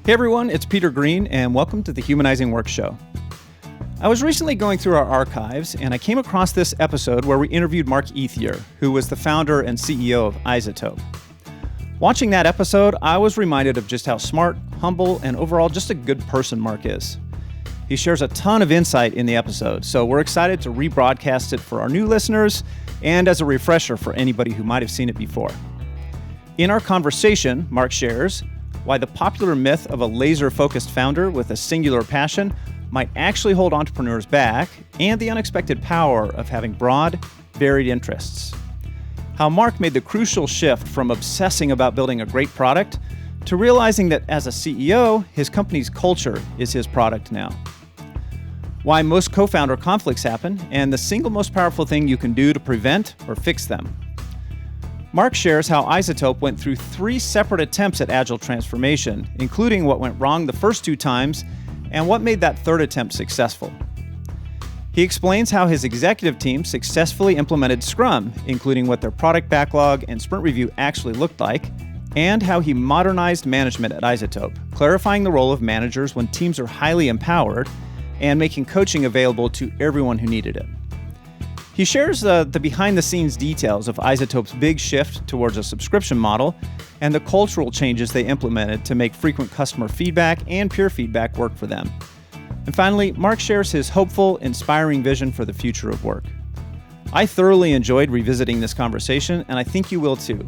Hey everyone, it's Peter Green, and welcome to the Humanizing Work Show. I was recently going through our archives, and I came across this episode where we interviewed Mark Ethier, who was the founder and CEO of iZotope. Watching that episode, I was reminded of just how smart, humble, and overall just a good person Mark is. He shares a ton of insight in the episode, so we're excited to rebroadcast it for our new listeners and as a refresher for anybody who might have seen it before. In our conversation, Mark shares why the popular myth of a laser-focused founder with a singular passion might actually hold entrepreneurs back, and the unexpected power of having broad, varied interests. How Mark made the crucial shift from obsessing about building a great product to realizing that as a CEO, his company's culture is his product now. Why most co-founder conflicts happen, and the single most powerful thing you can do to prevent or fix them. Mark shares how iZotope went through 3 separate attempts at Agile transformation, including what went wrong the first 2 times and what made that 3rd attempt successful. He explains how his executive team successfully implemented Scrum, including what their product backlog and sprint review actually looked like, and how he modernized management at iZotope, clarifying the role of managers when teams are highly empowered and making coaching available to everyone who needed it. He shares the behind-the-scenes details of iZotope's big shift towards a subscription model and the cultural changes they implemented to make frequent customer feedback and peer feedback work for them. And finally, Mark shares his hopeful, inspiring vision for the future of work. I thoroughly enjoyed revisiting this conversation, and I think you will too.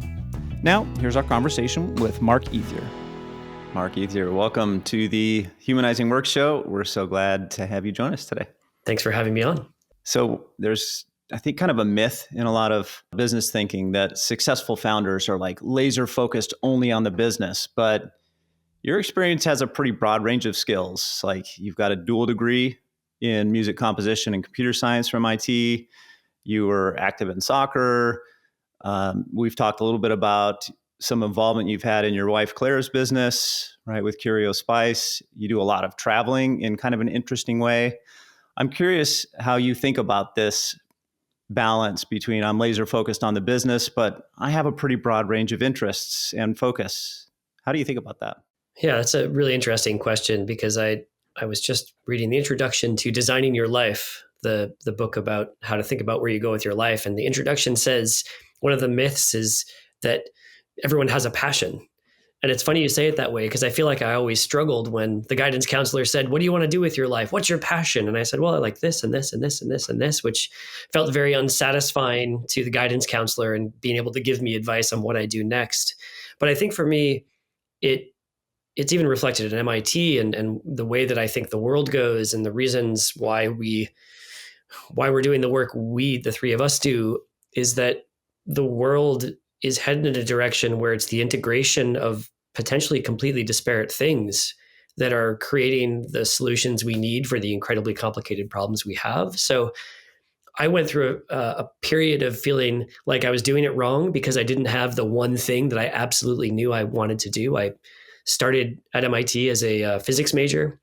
Now, here's our conversation with Mark Ethier. Mark Ethier, welcome to the Humanizing Work Show. We're so glad to have you join us today. Thanks for having me on. So there's, I think, kind of a myth in a lot of business thinking that successful founders are like laser focused only on the business, but your experience has a pretty broad range of skills. Like you've got a dual degree in music composition and computer science from MIT. You were active in soccer. We've talked a little bit about some involvement you've had in your wife Claire's business, right, with Curio Spice. You do a lot of traveling in kind of an interesting way. I'm curious how you think about this balance between I'm laser focused on the business, but I have a pretty broad range of interests and focus. How do you think about that? Yeah, that's a really interesting question because I was just reading the introduction to Designing Your Life, the book about how to think about where you go with your life. And the introduction says one of the myths is that everyone has a passion. And it's funny you say it that way because I feel like I always struggled when the guidance counselor said, what do you want to do with your life? What's your passion? And I said, well, I like this and this and this and this and this, which felt very unsatisfying to the guidance counselor and being able to give me advice on what I do next. But I think for me, it's even reflected at MIT and the way that I think the world goes and the reasons why we're doing the work the 3 of us do is that the world is headed in a direction where it's the integration of potentially completely disparate things that are creating the solutions we need for the incredibly complicated problems we have. So I went through a period of feeling like I was doing it wrong because I didn't have the one thing that I absolutely knew I wanted to do. I started at MIT as a physics major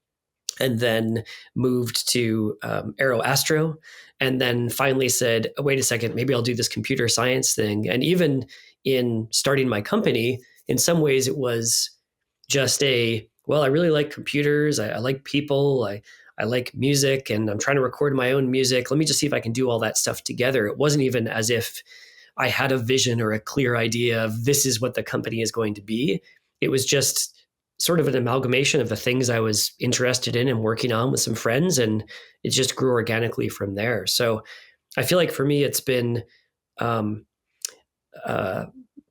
and then moved to Aero Astro, and then finally said, oh, wait a second, maybe I'll do this computer science thing. And even in starting my company, in some ways it was just I really like computers. I like people. I like music, and I'm trying to record my own music. Let me just see if I can do all that stuff together. It wasn't even as if I had a vision or a clear idea of this is what the company is going to be. It was just sort of an amalgamation of the things I was interested in and working on with some friends, and it just grew organically from there. So I feel like for me, it's been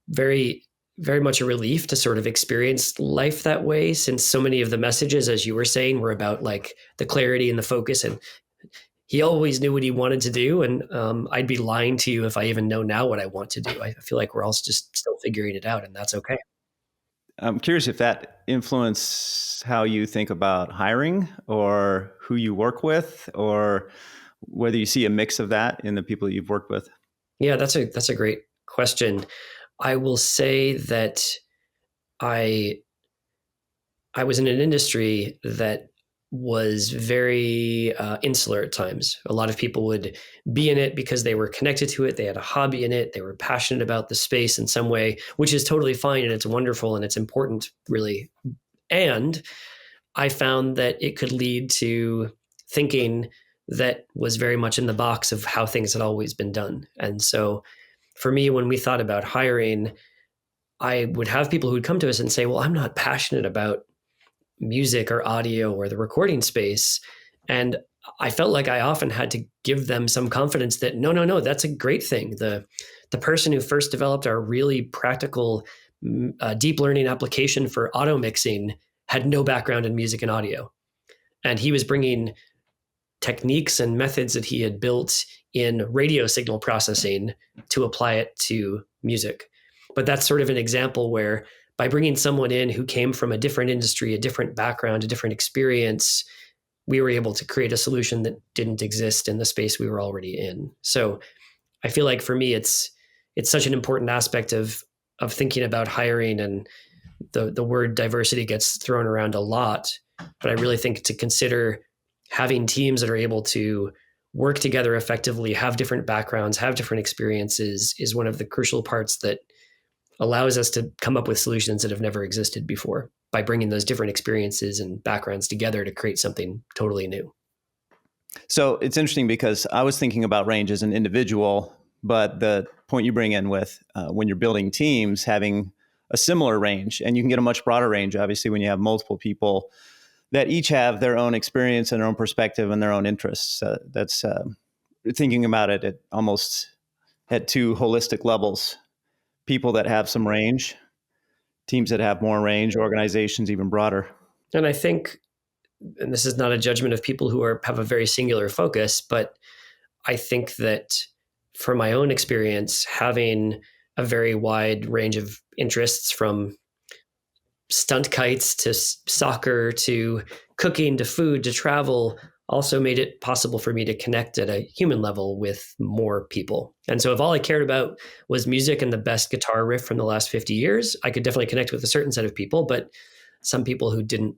very, very much a relief to sort of experience life that way, since so many of the messages, as you were saying, were about like the clarity and the focus. And he always knew what he wanted to do. And I'd be lying to you if I even know now what I want to do. I feel like we're all just still figuring it out, and that's okay. I'm curious if that influences how you think about hiring or who you work with, or whether you see a mix of that in the people you've worked with. Yeah, that's a great question. I will say that I was in an industry that was very insular at times. A lot of people would be in it because they were connected to it. They had a hobby in it. They were passionate about the space in some way, which is totally fine. And it's wonderful and it's important, really. And I found that it could lead to thinking that was very much in the box of how things had always been done. And so for me, when we thought about hiring, I would have people who would come to us and say, well, I'm not passionate about music or audio or the recording space. And I felt like I often had to give them some confidence that no, that's a great thing. The person who first developed our really practical deep learning application for auto mixing had no background in music and audio. And he was bringing techniques and methods that he had built in radio signal processing to apply it to music. But that's sort of an example where by bringing someone in who came from a different industry, a different background, a different experience, we were able to create a solution that didn't exist in the space we were already in. So I feel like for me, it's such an important aspect of thinking about hiring, and the word diversity gets thrown around a lot, but I really think to consider having teams that are able to work together effectively, have different backgrounds, have different experiences is one of the crucial parts that allows us to come up with solutions that have never existed before by bringing those different experiences and backgrounds together to create something totally new. So it's interesting because I was thinking about range as an individual, but the point you bring in with when you're building teams, having a similar range, and you can get a much broader range, obviously, when you have multiple people that each have their own experience and their own perspective and their own interests. That's thinking about it at almost at two holistic levels. People that have some range, teams that have more range, organizations even broader. And I think, and this is not a judgment of people who have a very singular focus, but I think that from my own experience, having a very wide range of interests, from stunt kites to soccer to cooking to food to travel, also made it possible for me to connect at a human level with more people. And so if all I cared about was music and the best guitar riff from the last 50 years, I could definitely connect with a certain set of people. But some people who didn't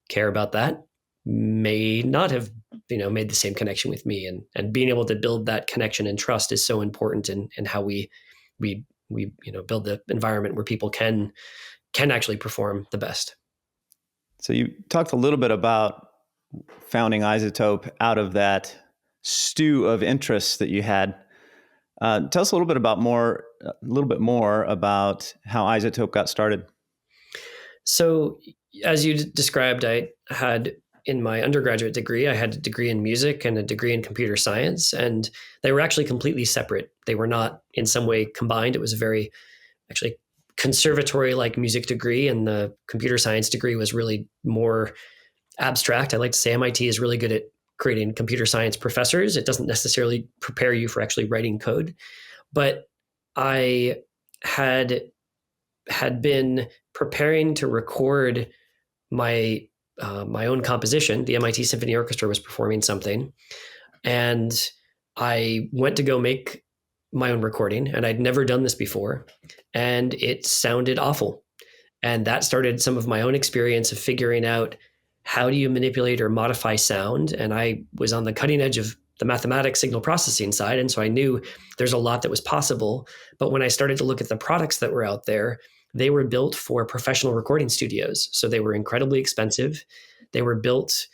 care about that may not have, made the same connection with me. And being able to build that connection and trust is so important in how we build the environment where people can actually perform the best. So you talked a little bit about founding iZotope out of that stew of interests that you had. Tell us a little bit more about how iZotope got started. So, as you described, I had in my undergraduate degree, I had a degree in music and a degree in computer science, and they were actually completely separate. They were not in some way combined. It was a very actually conservatory-like music degree, and the computer science degree was really more abstract. I like to say MIT is really good at creating computer science professors. It doesn't necessarily prepare you for actually writing code. But I had been preparing to record my own composition. The MIT Symphony Orchestra was performing something, and I went to go make my own recording, and I'd never done this before, and it sounded awful. And that started some of my own experience of figuring out, how do you manipulate or modify sound? And I was on the cutting edge of the mathematics signal processing side. And so I knew there's a lot that was possible. But when I started to look at the products that were out there, they were built for professional recording studios. So they were incredibly expensive. They were built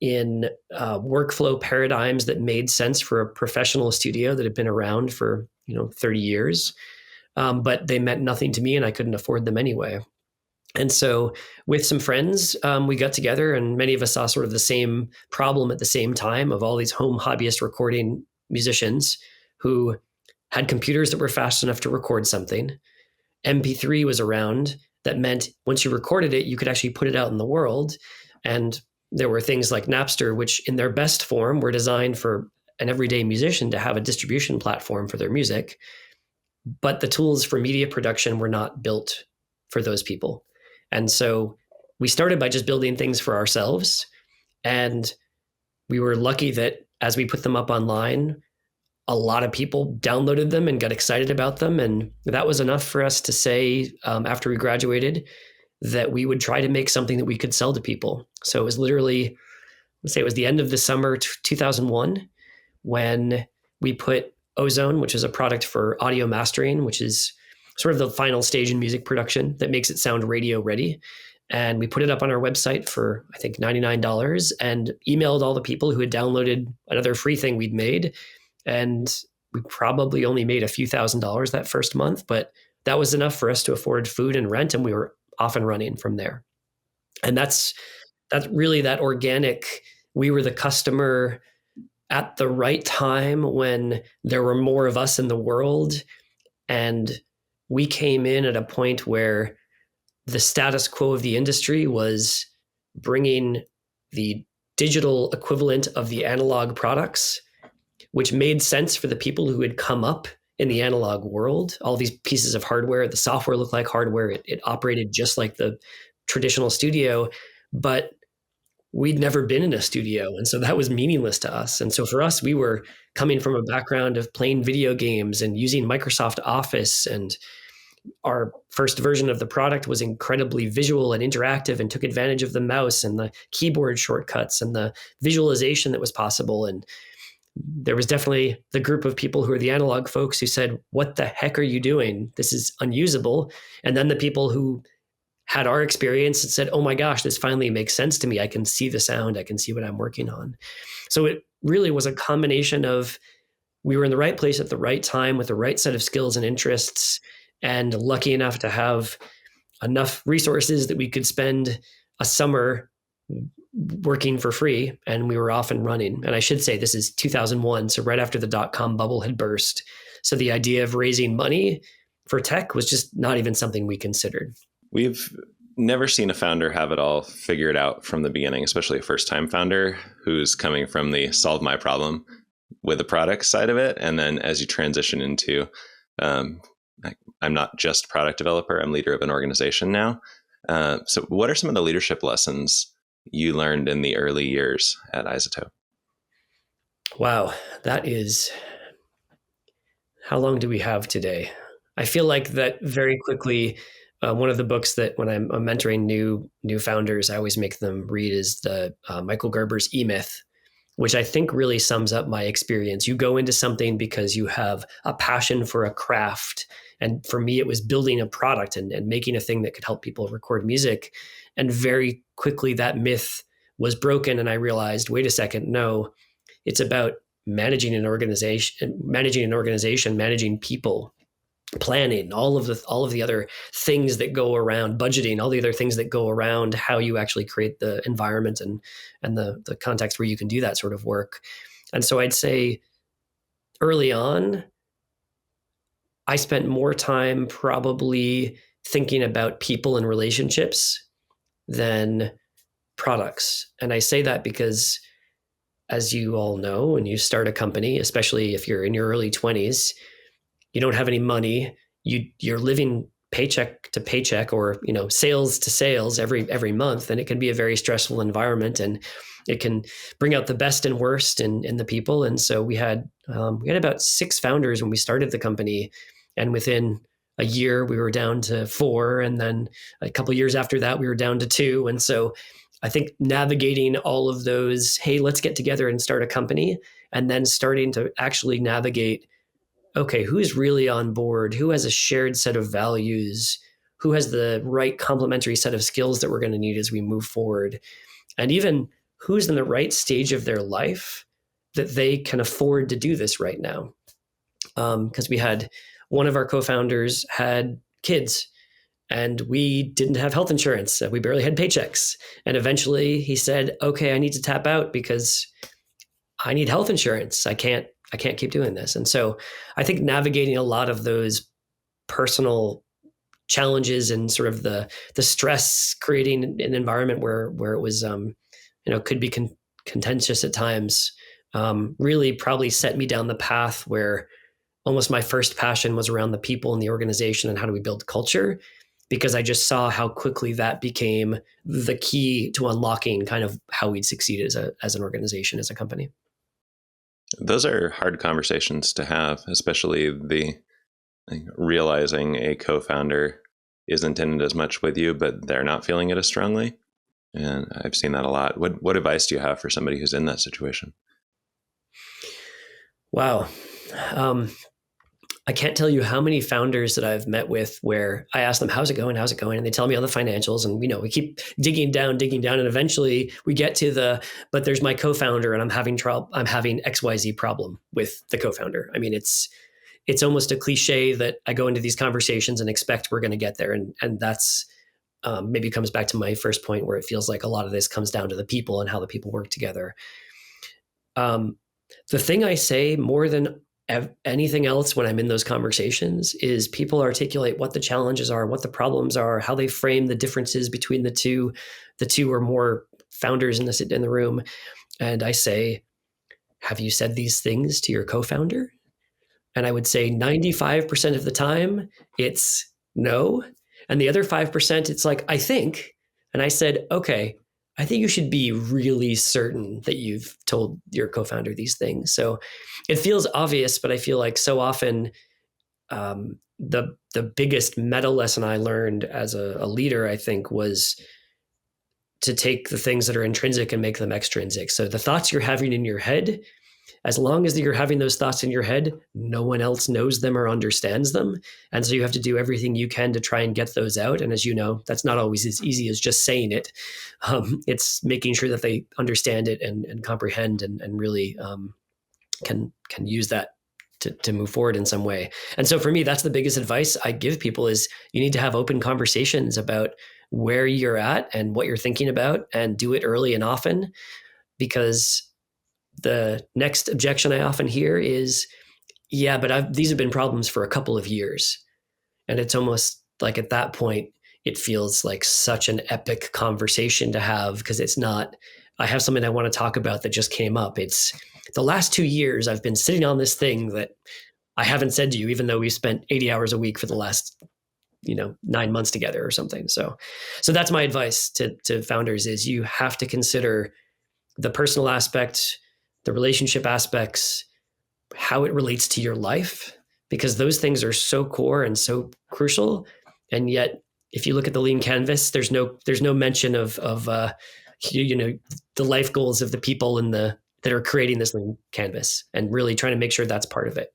in workflow paradigms that made sense for a professional studio that had been around for 30 years. But they meant nothing to me, and I couldn't afford them anyway. And so with some friends, we got together, and many of us saw sort of the same problem at the same time, of all these home hobbyist recording musicians who had computers that were fast enough to record something. MP3 was around. That meant once you recorded it, you could actually put it out in the world. And there were things like Napster, which in their best form were designed for an everyday musician to have a distribution platform for their music. But the tools for media production were not built for those people. And so we started by just building things for ourselves. And we were lucky that as we put them up online, a lot of people downloaded them and got excited about them. And that was enough for us to say, after we graduated, that we would try to make something that we could sell to people. So it was literally, let's say it was the end of the summer 2001 when we put Ozone, which is a product for audio mastering, which is sort of the final stage in music production that makes it sound radio ready. And we put it up on our website for, I think, $99 and emailed all the people who had downloaded another free thing we'd made. And we probably only made a few $1,000s that first month, but that was enough for us to afford food and rent. And we were off and running from there. And that's really that organic. We were the customer at the right time when there were more of us in the world. And we came in at a point where the status quo of the industry was bringing the digital equivalent of the analog products, which made sense for the people who had come up in the analog world. All these pieces of hardware, the software looked like hardware. It operated just like the traditional studio, but we'd never been in a studio. And so that was meaningless to us. And so for us, we were coming from a background of playing video games and using Microsoft Office. And our first version of the product was incredibly visual and interactive and took advantage of the mouse and the keyboard shortcuts and the visualization that was possible. And there was definitely the group of people who are the analog folks who said, "What the heck are you doing? This is unusable." And then the people who had our experience and said, "Oh my gosh, this finally makes sense to me. I can see the sound. I can see what I'm working on." So it really was a combination of we were in the right place at the right time with the right set of skills and interests, and lucky enough to have enough resources that we could spend a summer working for free, and we were off and running. And I should say this is 2001, so right after the dot-com bubble had burst. So the idea of raising money for tech was just not even something we considered. We've never seen a founder have it all figured out from the beginning, especially a first-time founder who's coming from the solve my problem with the product side of it. And then as you transition into, I'm not just product developer, I'm leader of an organization now. So what are some of the leadership lessons you learned in the early years at iZotope? Wow, that is, how long do we have today? I feel like that very quickly. One of the books that when I'm mentoring new founders, I always make them read is the Michael Gerber's E-Myth, which I think really sums up my experience. You go into something because you have a passion for a craft. And for me, it was building a product and making a thing that could help people record music. And very quickly that myth was broken. And I realized, wait a second, no, it's about managing an organization, managing people, planning, all of the other things that go around budgeting, all the other things that go around how you actually create the environment and the context where you can do that sort of work. And so I'd say early on, I spent more time probably thinking about people and relationships than products. And I say that because, as you all know, when you start a company, especially if you're in your early 20s, you don't have any money. You're living paycheck to paycheck, or sales to sales every month, and it can be a very stressful environment, and it can bring out the best and worst in the people. And so we had about 6 founders when we started the company, and within a year we were down to 4, and then a couple of years after that we were down to 2. And so I think navigating all of those, hey, let's get together and start a company, and then starting to actually navigate, okay, who's really on board? Who has a shared set of values? Who has the right complementary set of skills that we're going to need as we move forward? And even who's in the right stage of their life that they can afford to do this right now? Because we had one of our co-founders had kids, and we didn't have health insurance. We barely had paychecks. And eventually he said, okay, I need to tap out because I need health insurance. I can't keep doing this. And so I think navigating a lot of those personal challenges and sort of the stress, creating an environment where it was, could be contentious at times, really probably set me down the path where almost my first passion was around the people in the organization and how do we build culture, because I just saw how quickly that became the key to unlocking kind of how we'd succeed as an organization, as a company. Those are hard conversations to have, especially realizing a co-founder isn't in it as much with you, but they're not feeling it as strongly. And I've seen that a lot. What advice do you have for somebody who's in that situation? Wow. I can't tell you how many founders that I've met with where I ask them, how's it going? How's it going? And they tell me all the financials, and we keep digging down. And eventually we get to but there's my co-founder and I'm having XYZ problem with the co-founder. I mean, it's almost a cliche that I go into these conversations and expect we're going to get there. And that's maybe comes back to my first point where it feels like a lot of this comes down to the people and how the people work together. The thing I say more than anything else when I'm in those conversations is people articulate what the challenges are, what the problems are, how they frame the differences between the two or more founders in the room. And I say, have you said these things to your co-founder? And I would say 95% of the time it's no. And the other 5%, it's like, I think. And I said, okay, I think you should be really certain that you've told your co-founder these things. So it feels obvious, but I feel like so often the biggest meta lesson I learned as a leader, I think, was to take the things that are intrinsic and make them extrinsic. So the thoughts you're having in your head, as long as you're having those thoughts in your head, no one else knows them or understands them. And so you have to do everything you can to try and get those out. And as you know, that's not always as easy as just saying it. It's making sure that they understand it and comprehend and really can use that to move forward in some way. And so for me, that's the biggest advice I give people is you need to have open conversations about where you're at and what you're thinking about, and do it early and often, because the next objection I often hear is, yeah, but these have been problems for a couple of years. And it's almost like at that point, it feels like such an epic conversation to have, because it's not, I have something I want to talk about that just came up. It's the last 2 years I've been sitting on this thing that I haven't said to you, even though we spent 80 hours a week for the last 9 months together or something. So that's my advice to founders is you have to consider the personal aspect, the relationship aspects, how it relates to your life, because those things are so core and so crucial. And yet, if you look at the lean canvas, there's no mention of the life goals of the people that are creating this lean canvas, and really trying to make sure that's part of it.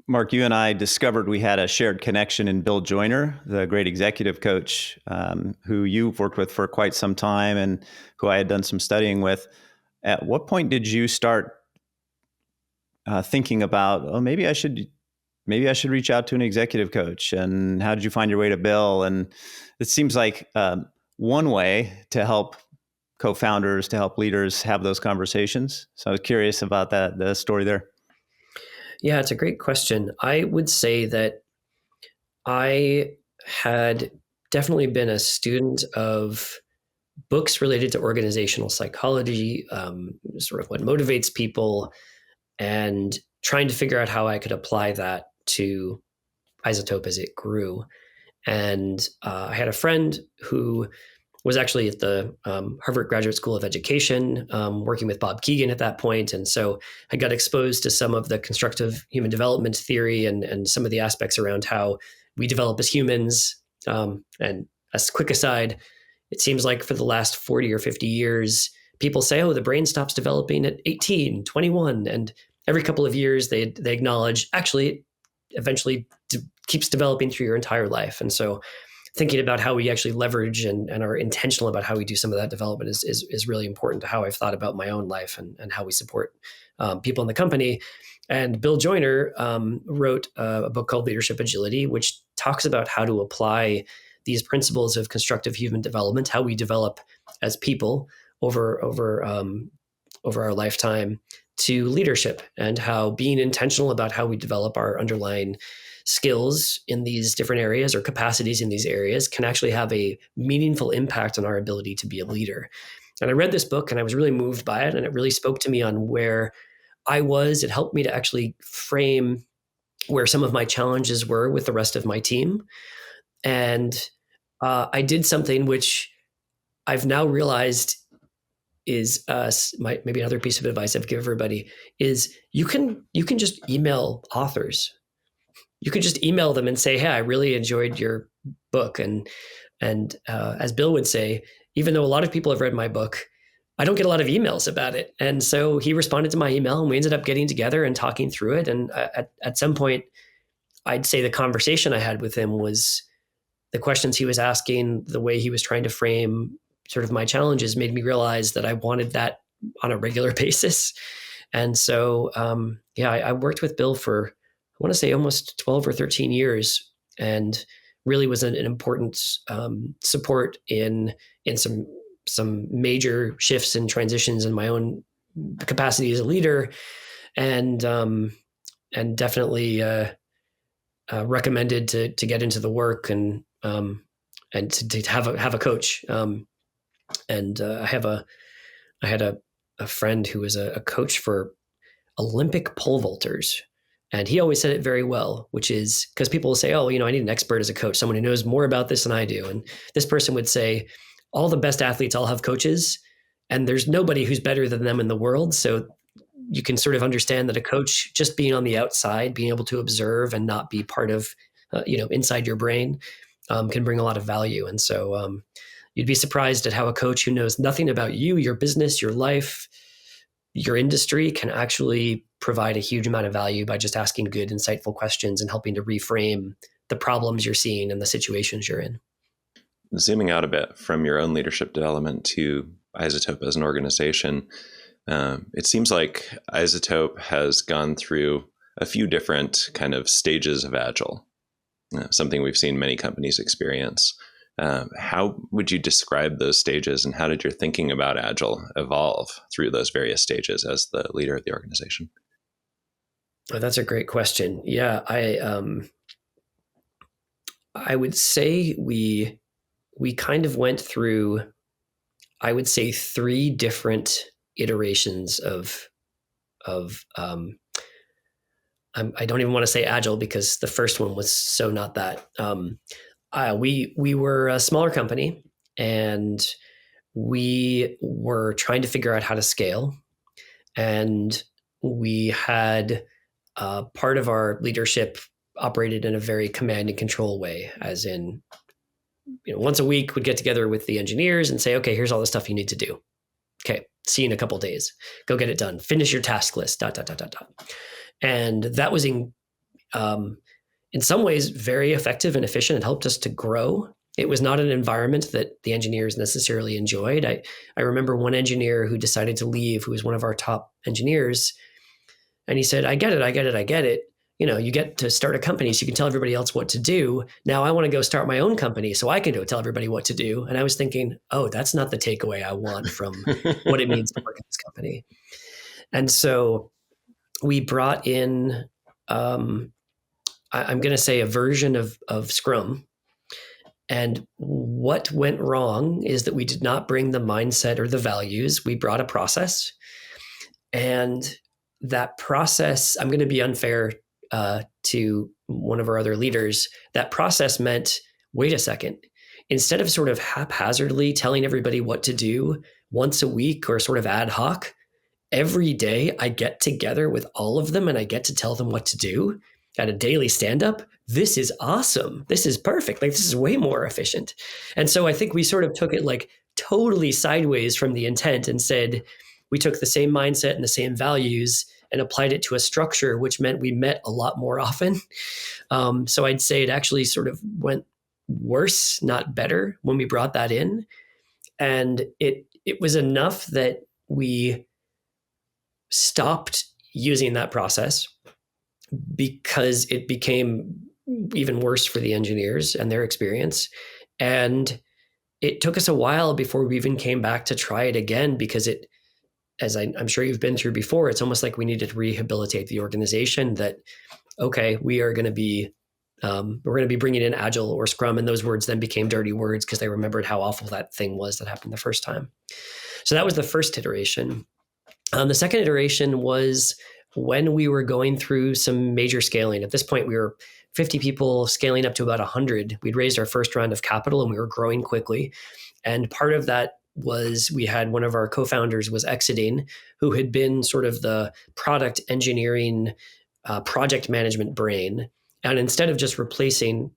Mark, you and I discovered we had a shared connection in Bill Joyner, the great executive coach, who you've worked with for quite some time and who I had done some studying with. At what point did you start thinking about, maybe I should reach out to an executive coach? And how did you find your way to Bill? And it seems like one way to help co-founders, to help leaders have those conversations. So I was curious about the story there. Yeah, it's a great question. I would say that I had definitely been a student of books related to organizational psychology, sort of what motivates people, and trying to figure out how I could apply that to iZotope as it grew. And I had a friend who was actually at the Harvard Graduate School of Education, working with Bob Keegan at that point. And so I got exposed to some of the constructive human development theory and some of the aspects around how we develop as humans. And as a quick aside, it seems like for the last 40 or 50 years, people say, the brain stops developing at 18, 21. And every couple of years, they acknowledge, actually, it eventually keeps developing through your entire life. And so thinking about how we actually leverage and are intentional about how we do some of that development is really important to how I've thought about my own life and how we support people in the company. And Bill Joyner wrote a book called Leadership Agility, which talks about how to apply these principles of constructive human development, how we develop as people over our lifetime, to leadership, and how being intentional about how we develop our underlying skills in these different areas or capacities in these areas can actually have a meaningful impact on our ability to be a leader. And I read this book and I was really moved by it, and it really spoke to me on where I was. It helped me to actually frame where some of my challenges were with the rest of my team. And I did something which I've now realized is maybe another piece of advice I've given everybody is you can just email authors. You could just email them and say, hey, I really enjoyed your book. And as Bill would say, even though a lot of people have read my book, I don't get a lot of emails about it. And so he responded to my email, and we ended up getting together and talking through it. And at some point, I'd say the conversation I had with him was the questions he was asking, the way he was trying to frame sort of my challenges made me realize that I wanted that on a regular basis. And so, I worked with Bill for, I want to say almost 12 or 13 years, and really was an important support in some major shifts and transitions in my own capacity as a leader, and definitely recommended to get into the work and to have a coach. I had a friend who was a coach for Olympic pole vaulters. And he always said it very well, which is because people will say, oh, I need an expert as a coach, someone who knows more about this than I do. And this person would say, all the best athletes all have coaches, and there's nobody who's better than them in the world. So you can sort of understand that a coach, just being on the outside, being able to observe and not be part of, inside your brain, can bring a lot of value. And so you'd be surprised at how a coach who knows nothing about you, your business, your life, your industry can actually provide a huge amount of value by just asking good, insightful questions and helping to reframe the problems you're seeing and the situations you're in. Zooming out a bit from your own leadership development to iZotope as an organization, it seems like iZotope has gone through a few different kind of stages of Agile, something we've seen many companies experience. How would you describe those stages, and how did your thinking about Agile evolve through those various stages as the leader of the organization? Oh, that's a great question. Yeah, I would say we kind of went through, I would say, 3 different iterations of I don't even want to say Agile, because the first one was so not that. We were a smaller company, and we were trying to figure out how to scale. And we had part of our leadership operated in a very command and control way, as in, once a week we'd get together with the engineers and say, okay, here's all the stuff you need to do. Okay, see you in a couple of days. Go get it done. Finish your task list, ... And that was in some ways very effective and efficient. It helped us to grow. It was not an environment that the engineers necessarily enjoyed. I remember one engineer who decided to leave, who was one of our top engineers, and he said, I get it. You get to start a company so you can tell everybody else what to do. Now I want to go start my own company so I can go tell everybody what to do. And I was thinking, oh, that's not the takeaway I want from what it means to work in this company. And so we brought in, I'm going to say, a version of Scrum. And what went wrong is that we did not bring the mindset or the values. We brought a process. And that process, I'm going to be unfair to one of our other leaders. That process meant, wait a second, instead of sort of haphazardly telling everybody what to do once a week or sort of ad hoc, every day I get together with all of them and I get to tell them what to do at a daily stand-up. This is awesome. This is perfect. Like, this is way more efficient. And so I think we sort of took it like totally sideways from the intent and said, we took the same mindset and the same values and applied it to a structure, which meant we met a lot more often. So I'd say it actually sort of went worse, not better, when we brought that in. And it was enough that we stopped using that process because it became even worse for the engineers and their experience. And it took us a while before we even came back to try it again, because it, as I'm sure you've been through before, it's almost like we needed to rehabilitate the organization that, okay, we're going to be bringing in Agile or Scrum. And those words then became dirty words because they remembered how awful that thing was that happened the first time. So that was the first iteration. The second iteration was when we were going through some major scaling. At this point, we were 50 people scaling up to about 100. We'd raised our first round of capital and we were growing quickly. And part of that was we had one of our co-founders was exiting, who had been sort of the product engineering, project management brain. And instead of just replacing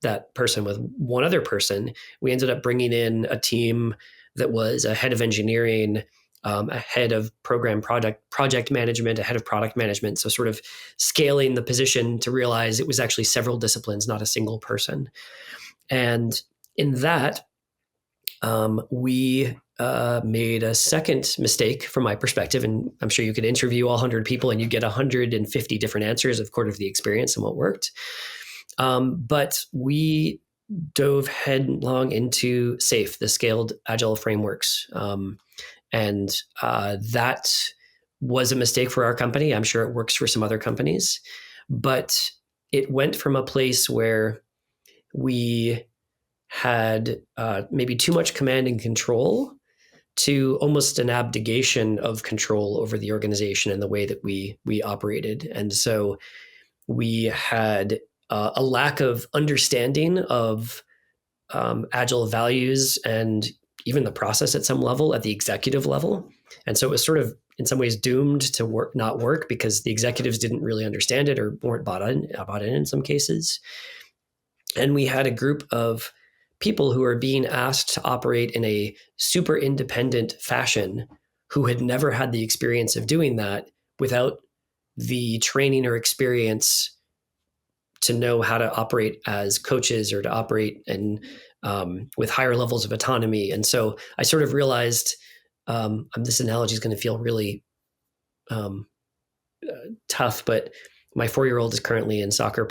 that person with one other person, we ended up bringing in a team that was a head of engineering, a head of project management, a head of product management. So sort of scaling the position to realize it was actually several disciplines, not a single person. And in that, we made a second mistake from my perspective. And I'm sure you could interview all 100 people and you get 150 different answers of quarter of the experience and what worked. But we dove headlong into SAFe, the Scaled Agile Frameworks. And that was a mistake for our company. I'm sure it works for some other companies. But it went from a place where we had maybe too much command and control to almost an abdication of control over the organization and the way that we operated. And so we had a lack of understanding of Agile values and even the process at some level, at the executive level. And so it was sort of in some ways doomed to not work because the executives didn't really understand it or weren't bought in some cases. And we had a group of people who were being asked to operate in a super independent fashion who had never had the experience of doing that without the training or experience to know how to operate as coaches or to operate with higher levels of autonomy. And so I sort of realized this analogy is going to feel really tough, but my 4-year-old is currently in soccer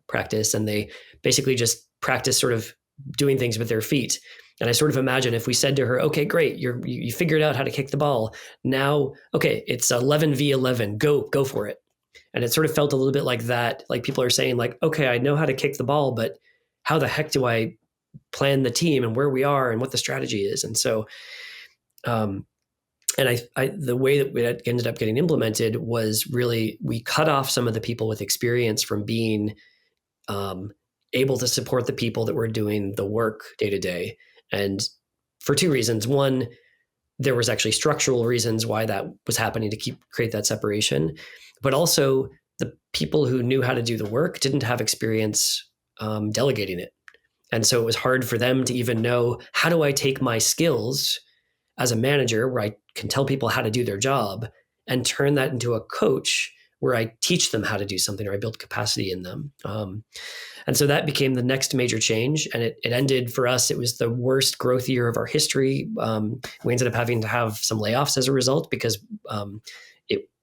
practice, and they basically just practice sort of doing things with their feet. And I sort of imagine if we said to her, okay, great, you figured out how to kick the ball. Now, okay, it's 11v11, go for it. And it sort of felt a little bit like that. Like people are saying like, okay, I know how to kick the ball, but how the heck do I plan the team and where we are and what the strategy is? And so, and the way that it ended up getting implemented was really, we cut off some of the people with experience from being able to support the people that were doing the work day to day. And for two reasons. One, there was actually structural reasons why that was happening to create that separation. But also the people who knew how to do the work didn't have experience delegating it. And so it was hard for them to even know, how do I take my skills as a manager where I can tell people how to do their job and turn that into a coach where I teach them how to do something or I build capacity in them. And so that became the next major change. And it ended for us, it was the worst growth year of our history. We ended up having to have some layoffs as a result because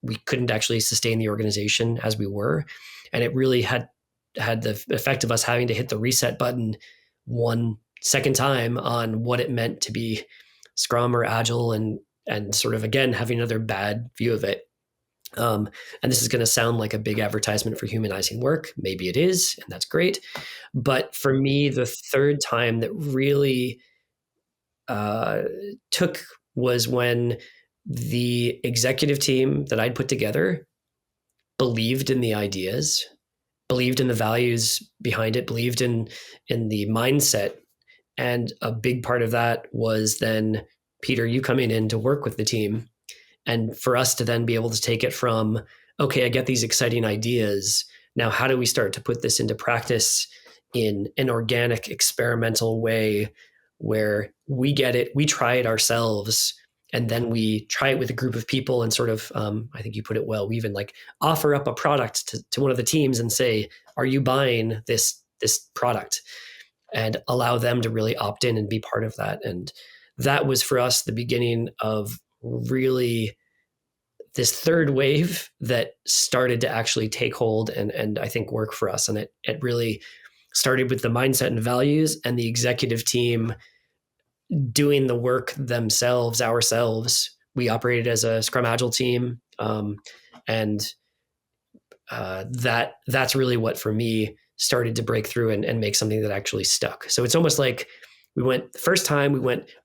we couldn't actually sustain the organization as we were. And it really had the effect of us having to hit the reset button one second time on what it meant to be Scrum or Agile and sort of, again, having another bad view of it. And this is going to sound like a big advertisement for humanizing work. Maybe it is, and that's great. But for me, the third time that really took was when the executive team that I'd put together believed in the ideas, believed in the values behind it, believed in the mindset. And a big part of that was then, Peter, you coming in to work with the team. And for us to then be able to take it from, okay, I get these exciting ideas. Now, how do we start to put this into practice in an organic, experimental way where we get it, we try it ourselves, and then we try it with a group of people and sort of, I think you put it well, we even like offer up a product to one of the teams and say, are you buying this product? And allow them to really opt in and be part of that. And that was for us the beginning of really this third wave that started to actually take hold and I think work for us. And it really started with the mindset and values and the executive team doing the work themselves, ourselves. We operated as a Scrum Agile team. That's really what, for me, started to break through and make something that actually stuck. So it's almost like we went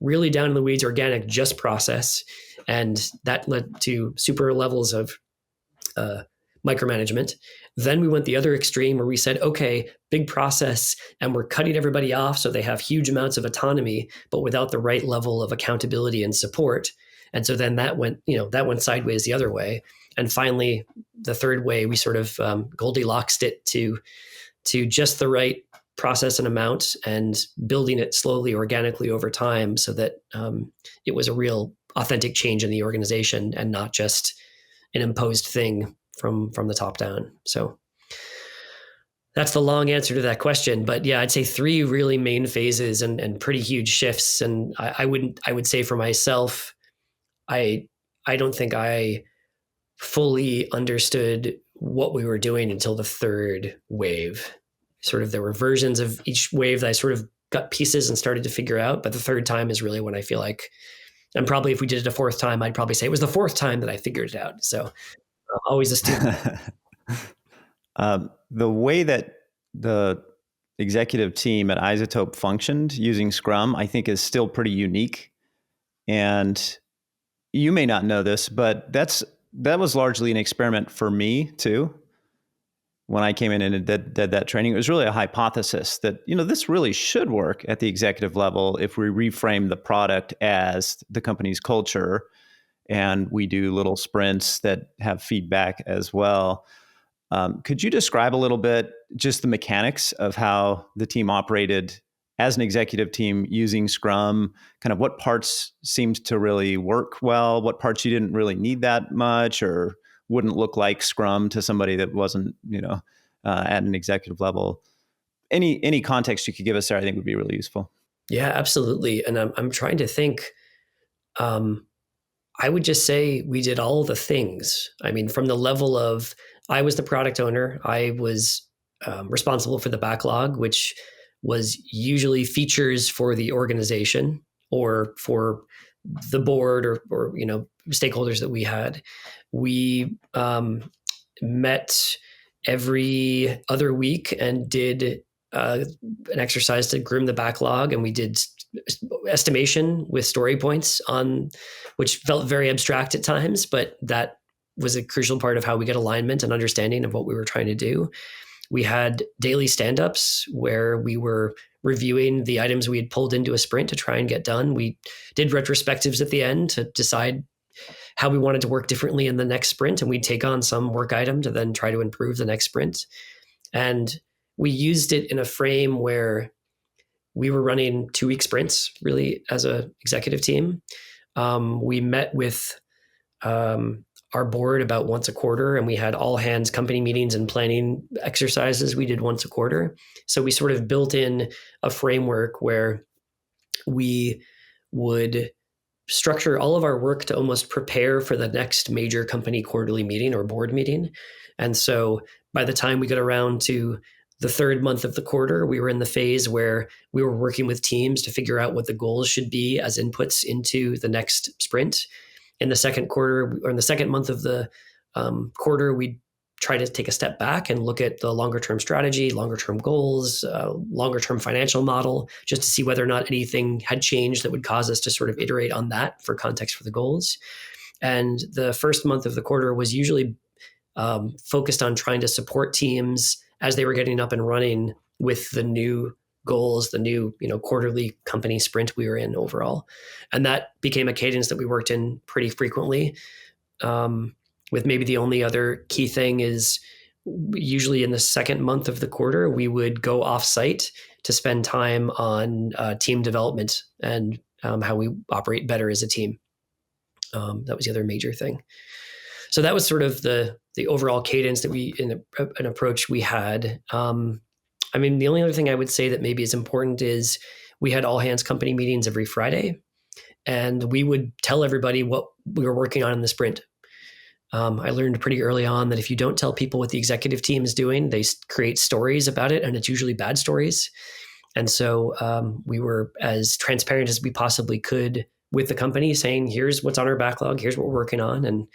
really down in the weeds, organic, just process. And that led to super levels of micromanagement. Then we went the other extreme where we said, okay, big process, and we're cutting everybody off so they have huge amounts of autonomy, but without the right level of accountability and support. And so then that went sideways the other way. And finally, the third way, we sort of Goldilocks it to just the right process and amount and building it slowly, organically over time so that it was a real authentic change in the organization and not just an imposed thing from the top down. So that's the long answer to that question. But yeah, I'd say 3 really main phases and pretty huge shifts. And I would say for myself, I don't think I fully understood what we were doing until the 3rd wave. Sort of there were versions of each wave that I sort of got pieces and started to figure out. But the 3rd time is really when I feel like, and probably if we did it a 4th time, I'd probably say it was the 4th time that I figured it out. So always a student. The way that the executive team at iZotope functioned using Scrum, I think, is still pretty unique. And you may not know this, but that was largely an experiment for me too. When I came in and did that training, it was really a hypothesis that, this really should work at the executive level if we reframe the product as the company's culture and we do little sprints that have feedback as well. Could you describe a little bit just the mechanics of how the team operated as an executive team using Scrum? Kind of what parts seemed to really work well, what parts you didn't really need that much or wouldn't look like Scrum to somebody that wasn't, at an executive level. Any context you could give us there, I think would be really useful. Yeah, absolutely. And I'm trying to think. I would just say we did all the things. I mean, from the level of, I was the product owner. I was responsible for the backlog, which was usually features for the organization or for the board or stakeholders that we had. We met every other week and did an exercise to groom the backlog, and we did estimation with story points on, which felt very abstract at times, but that was a crucial part of how we get alignment and understanding of what we were trying to do. We had daily stand-ups where we were reviewing the items we had pulled into a sprint to try and get done. We did retrospectives at the end to decide how we wanted to work differently in the next sprint, and we'd take on some work item to then try to improve the next sprint. And we used it in a frame where we were running 2-week sprints, really, as an executive team. We met with our board about once a quarter, and we had all hands company meetings and planning exercises we did once a quarter. So we sort of built in a framework where we would structure all of our work to almost prepare for the next major company quarterly meeting or board meeting. And so by the time we got around to the 3rd month of the quarter, we were in the phase where we were working with teams to figure out what the goals should be as inputs into the next sprint. In the 2nd quarter, or in the 2nd month of the quarter, we try to take a step back and look at the longer term strategy, longer term goals, longer term financial model, just to see whether or not anything had changed that would cause us to sort of iterate on that for context for the goals. And the 1st month of the quarter was usually focused on trying to support teams as they were getting up and running with the new goals, the new, quarterly company sprint we were in overall. And that became a cadence that we worked in pretty frequently. With maybe the only other key thing is usually in the 2nd month of the quarter, we would go off-site to spend time on team development and how we operate better as a team. That was the other major thing. So that was sort of the overall cadence that we, in an approach we had. I mean, the only other thing I would say that maybe is important is we had all hands company meetings every Friday, and we would tell everybody what we were working on in the sprint. I learned pretty early on that if you don't tell people what the executive team is doing, they create stories about it, and it's usually bad stories. And so we were as transparent as we possibly could with the company, saying, here's what's on our backlog, here's what we're working on. And,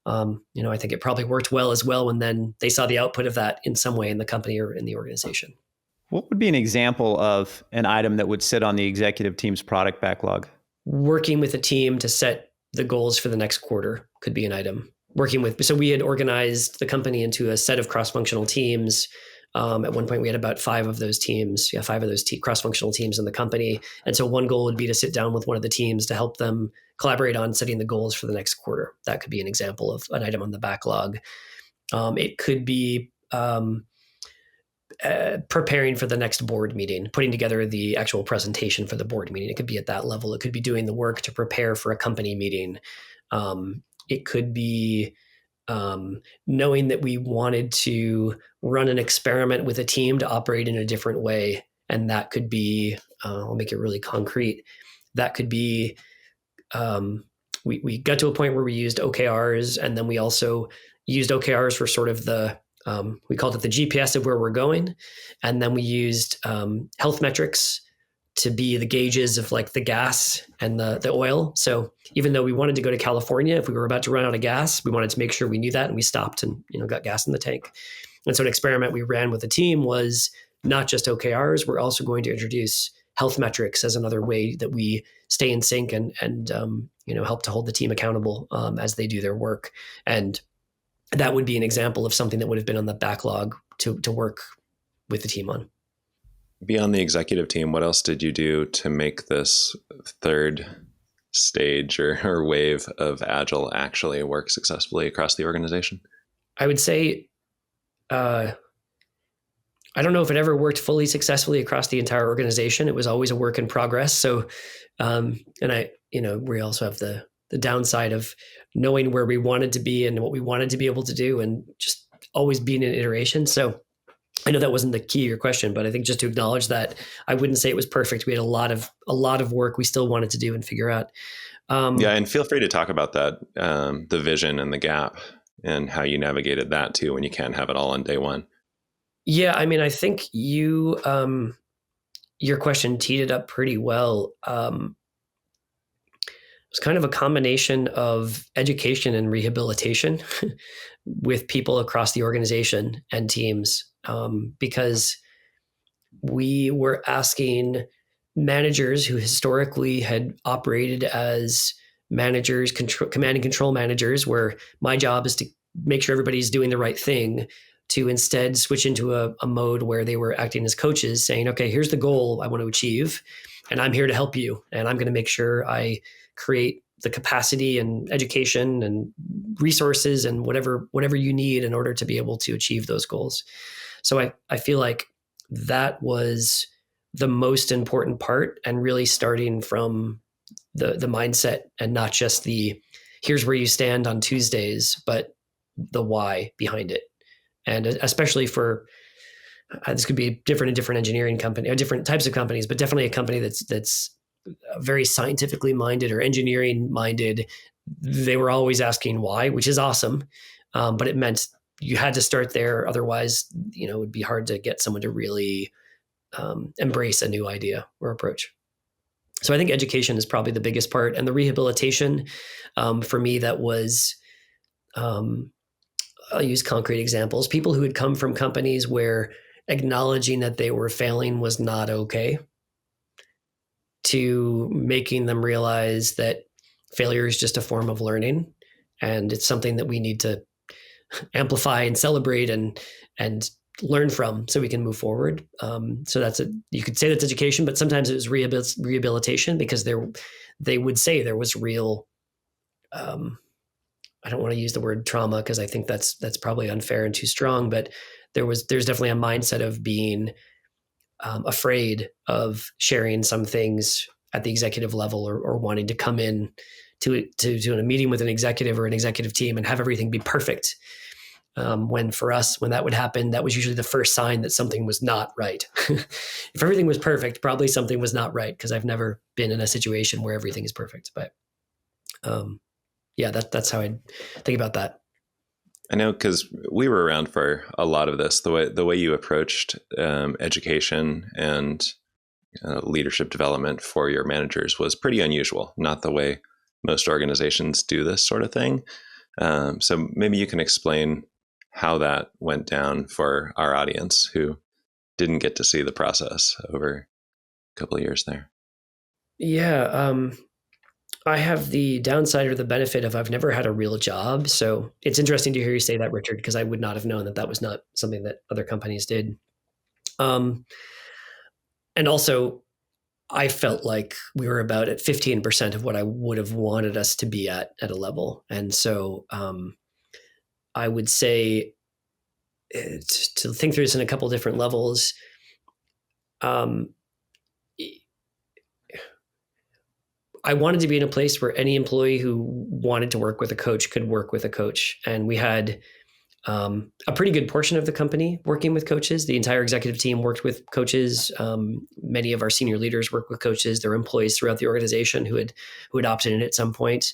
I think it probably worked well as well when then they saw the output of that in some way in the company or in the organization. What would be an example of an item that would sit on the executive team's product backlog? Working with a team to set the goals for the next quarter could be an item. So we had organized the company into a set of cross-functional teams. At one point, we had about 5 of those teams, 5 of those cross-functional teams in the company. And so one goal would be to sit down with one of the teams to help them collaborate on setting the goals for the next quarter. That could be an example of an item on the backlog. It could be preparing for the next board meeting, putting together the actual presentation for the board meeting. It could be at that level. It could be doing the work to prepare for a company meeting. It could be knowing that we wanted to run an experiment with a team to operate in a different way. And that could be, I'll make it really concrete. That could be, we got to a point where we used OKRs, and then we also used OKRs for sort of we called it the GPS of where we're going. And then we used health metrics to be the gauges of like the gas and the oil. So even though we wanted to go to California, if we were about to run out of gas, we wanted to make sure we knew that, and we stopped and got gas in the tank. And so an experiment we ran with the team was not just OKRs. We're also going to introduce health metrics as another way that we stay in sync and help to hold the team accountable as they do their work. And that would be an example of something that would have been on the backlog to work with the team on. Beyond the executive team, what else did you do to make this third stage or wave of Agile actually work successfully across the organization? I would say, I don't know if it ever worked fully successfully across the entire organization. It was always a work in progress. So, we also have the downside of knowing where we wanted to be and what we wanted to be able to do, and just always being in iteration. So I know that wasn't the key to your question, but I think just to acknowledge that I wouldn't say it was perfect. We had a lot of work we still wanted to do and figure out. And feel free to talk about that, the vision and the gap, and how you navigated that too when you can't have it all on day one. Yeah, I mean, I think your question teed it up pretty well. It's kind of a combination of education and rehabilitation with people across the organization and teams, because we were asking managers who historically had operated as managers, command and control managers, where my job is to make sure everybody's doing the right thing, to instead switch into a mode where they were acting as coaches, saying, okay, here's the goal I want to achieve, and I'm here to help you. And I'm going to make sure I create the capacity and education and resources and whatever you need in order to be able to achieve those goals. So I feel like that was the most important part, and really starting from the mindset, and not just the here's where you stand on Tuesdays, but the why behind it. And especially for this could be different in different engineering company or different types of companies, but definitely a company that's very scientifically minded or engineering minded. They were always asking why, which is awesome. But it meant you had to start there. Otherwise, it would be hard to get someone to really embrace a new idea or approach. So I think education is probably the biggest part. And the rehabilitation, for me, that was, I'll use concrete examples. People who had come from companies where acknowledging that they were failing was not okay, to making them realize that failure is just a form of learning, and it's something that we need to amplify and celebrate and learn from so we can move forward. So you could say that's education, but sometimes it was rehabilitation, because they would say there was real, I don't want to use the word trauma, because I think that's probably unfair and too strong, but there's definitely a mindset of being afraid of sharing some things at the executive level, or wanting to come in to a meeting with an executive or an executive team and have everything be perfect. When for us, when that would happen, that was usually the first sign that something was not right. If everything was perfect, probably something was not right, because I've never been in a situation where everything is perfect. But that's how I think about that. I know, because we were around for a lot of this. The way you approached education and leadership development for your managers was pretty unusual. Not the way most organizations do this sort of thing. So maybe you can explain how that went down for our audience who didn't get to see the process over a couple of years there. Yeah. I have the downside or the benefit of I've never had a real job. So it's interesting to hear you say that, Richard, because I would not have known that was not something that other companies did. And also, I felt like we were about at 15% of what I would have wanted us to be at a level. And so I would say to think through this in a couple different levels. I wanted to be in a place where any employee who wanted to work with a coach could work with a coach. And we had a pretty good portion of the company working with coaches. The entire executive team worked with coaches. Many of our senior leaders work with coaches. There were employees throughout the organization who had opted in at some point.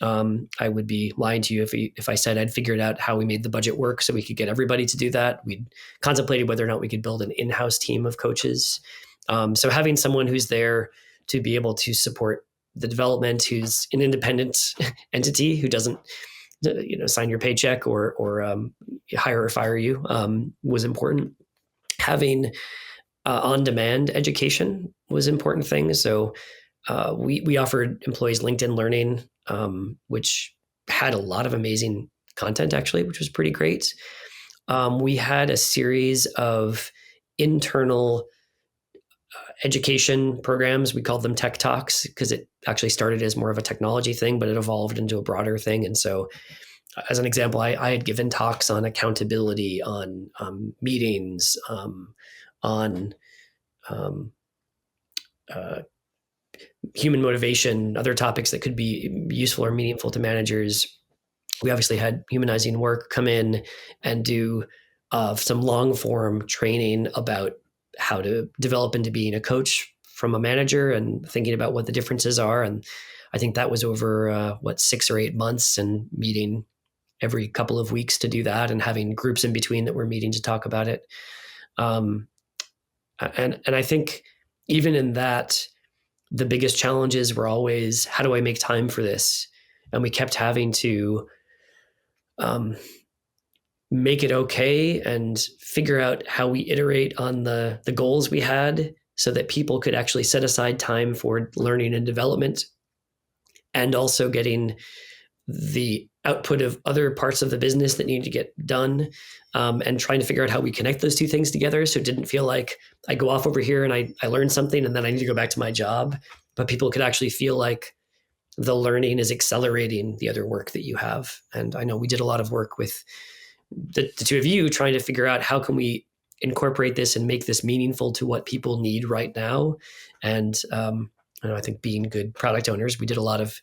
I would be lying to you if I said I'd figured out how we made the budget work so we could get everybody to do that. We'd contemplated whether or not we could build an in-house team of coaches. So having someone who's there to be able to support the development, who's an independent entity, who doesn't sign your paycheck or hire or fire you, was important. Having on-demand education was an important thing. So we offered employees LinkedIn Learning, which had a lot of amazing content, actually, which was pretty great. We had a series of internal education programs. We called them tech talks because it actually started as more of a technology thing, but it evolved into a broader thing. And so as an example, I had given talks on accountability, on meetings, on human motivation, other topics that could be useful or meaningful to managers. We obviously had Humanizing Work come in and do some long form training about how to develop into being a coach from a manager and thinking about what the differences are. And I think that was over 6 or 8 months, and meeting every couple of weeks to do that, and having groups in between that were meeting to talk about it. And I think even in that, the biggest challenges were always, how do I make time for this? And we kept having to make it okay and figure out how we iterate on the goals we had so that people could actually set aside time for learning and development, and also getting the output of other parts of the business that needed to get done, and trying to figure out how we connect those two things together. So it didn't feel like I go off over here and I learn something and then I need to go back to my job, but people could actually feel like the learning is accelerating the other work that you have. And I know we did a lot of work with the two of you trying to figure out how can we incorporate this and make this meaningful to what people need right now. And I think being good product owners, we did a lot of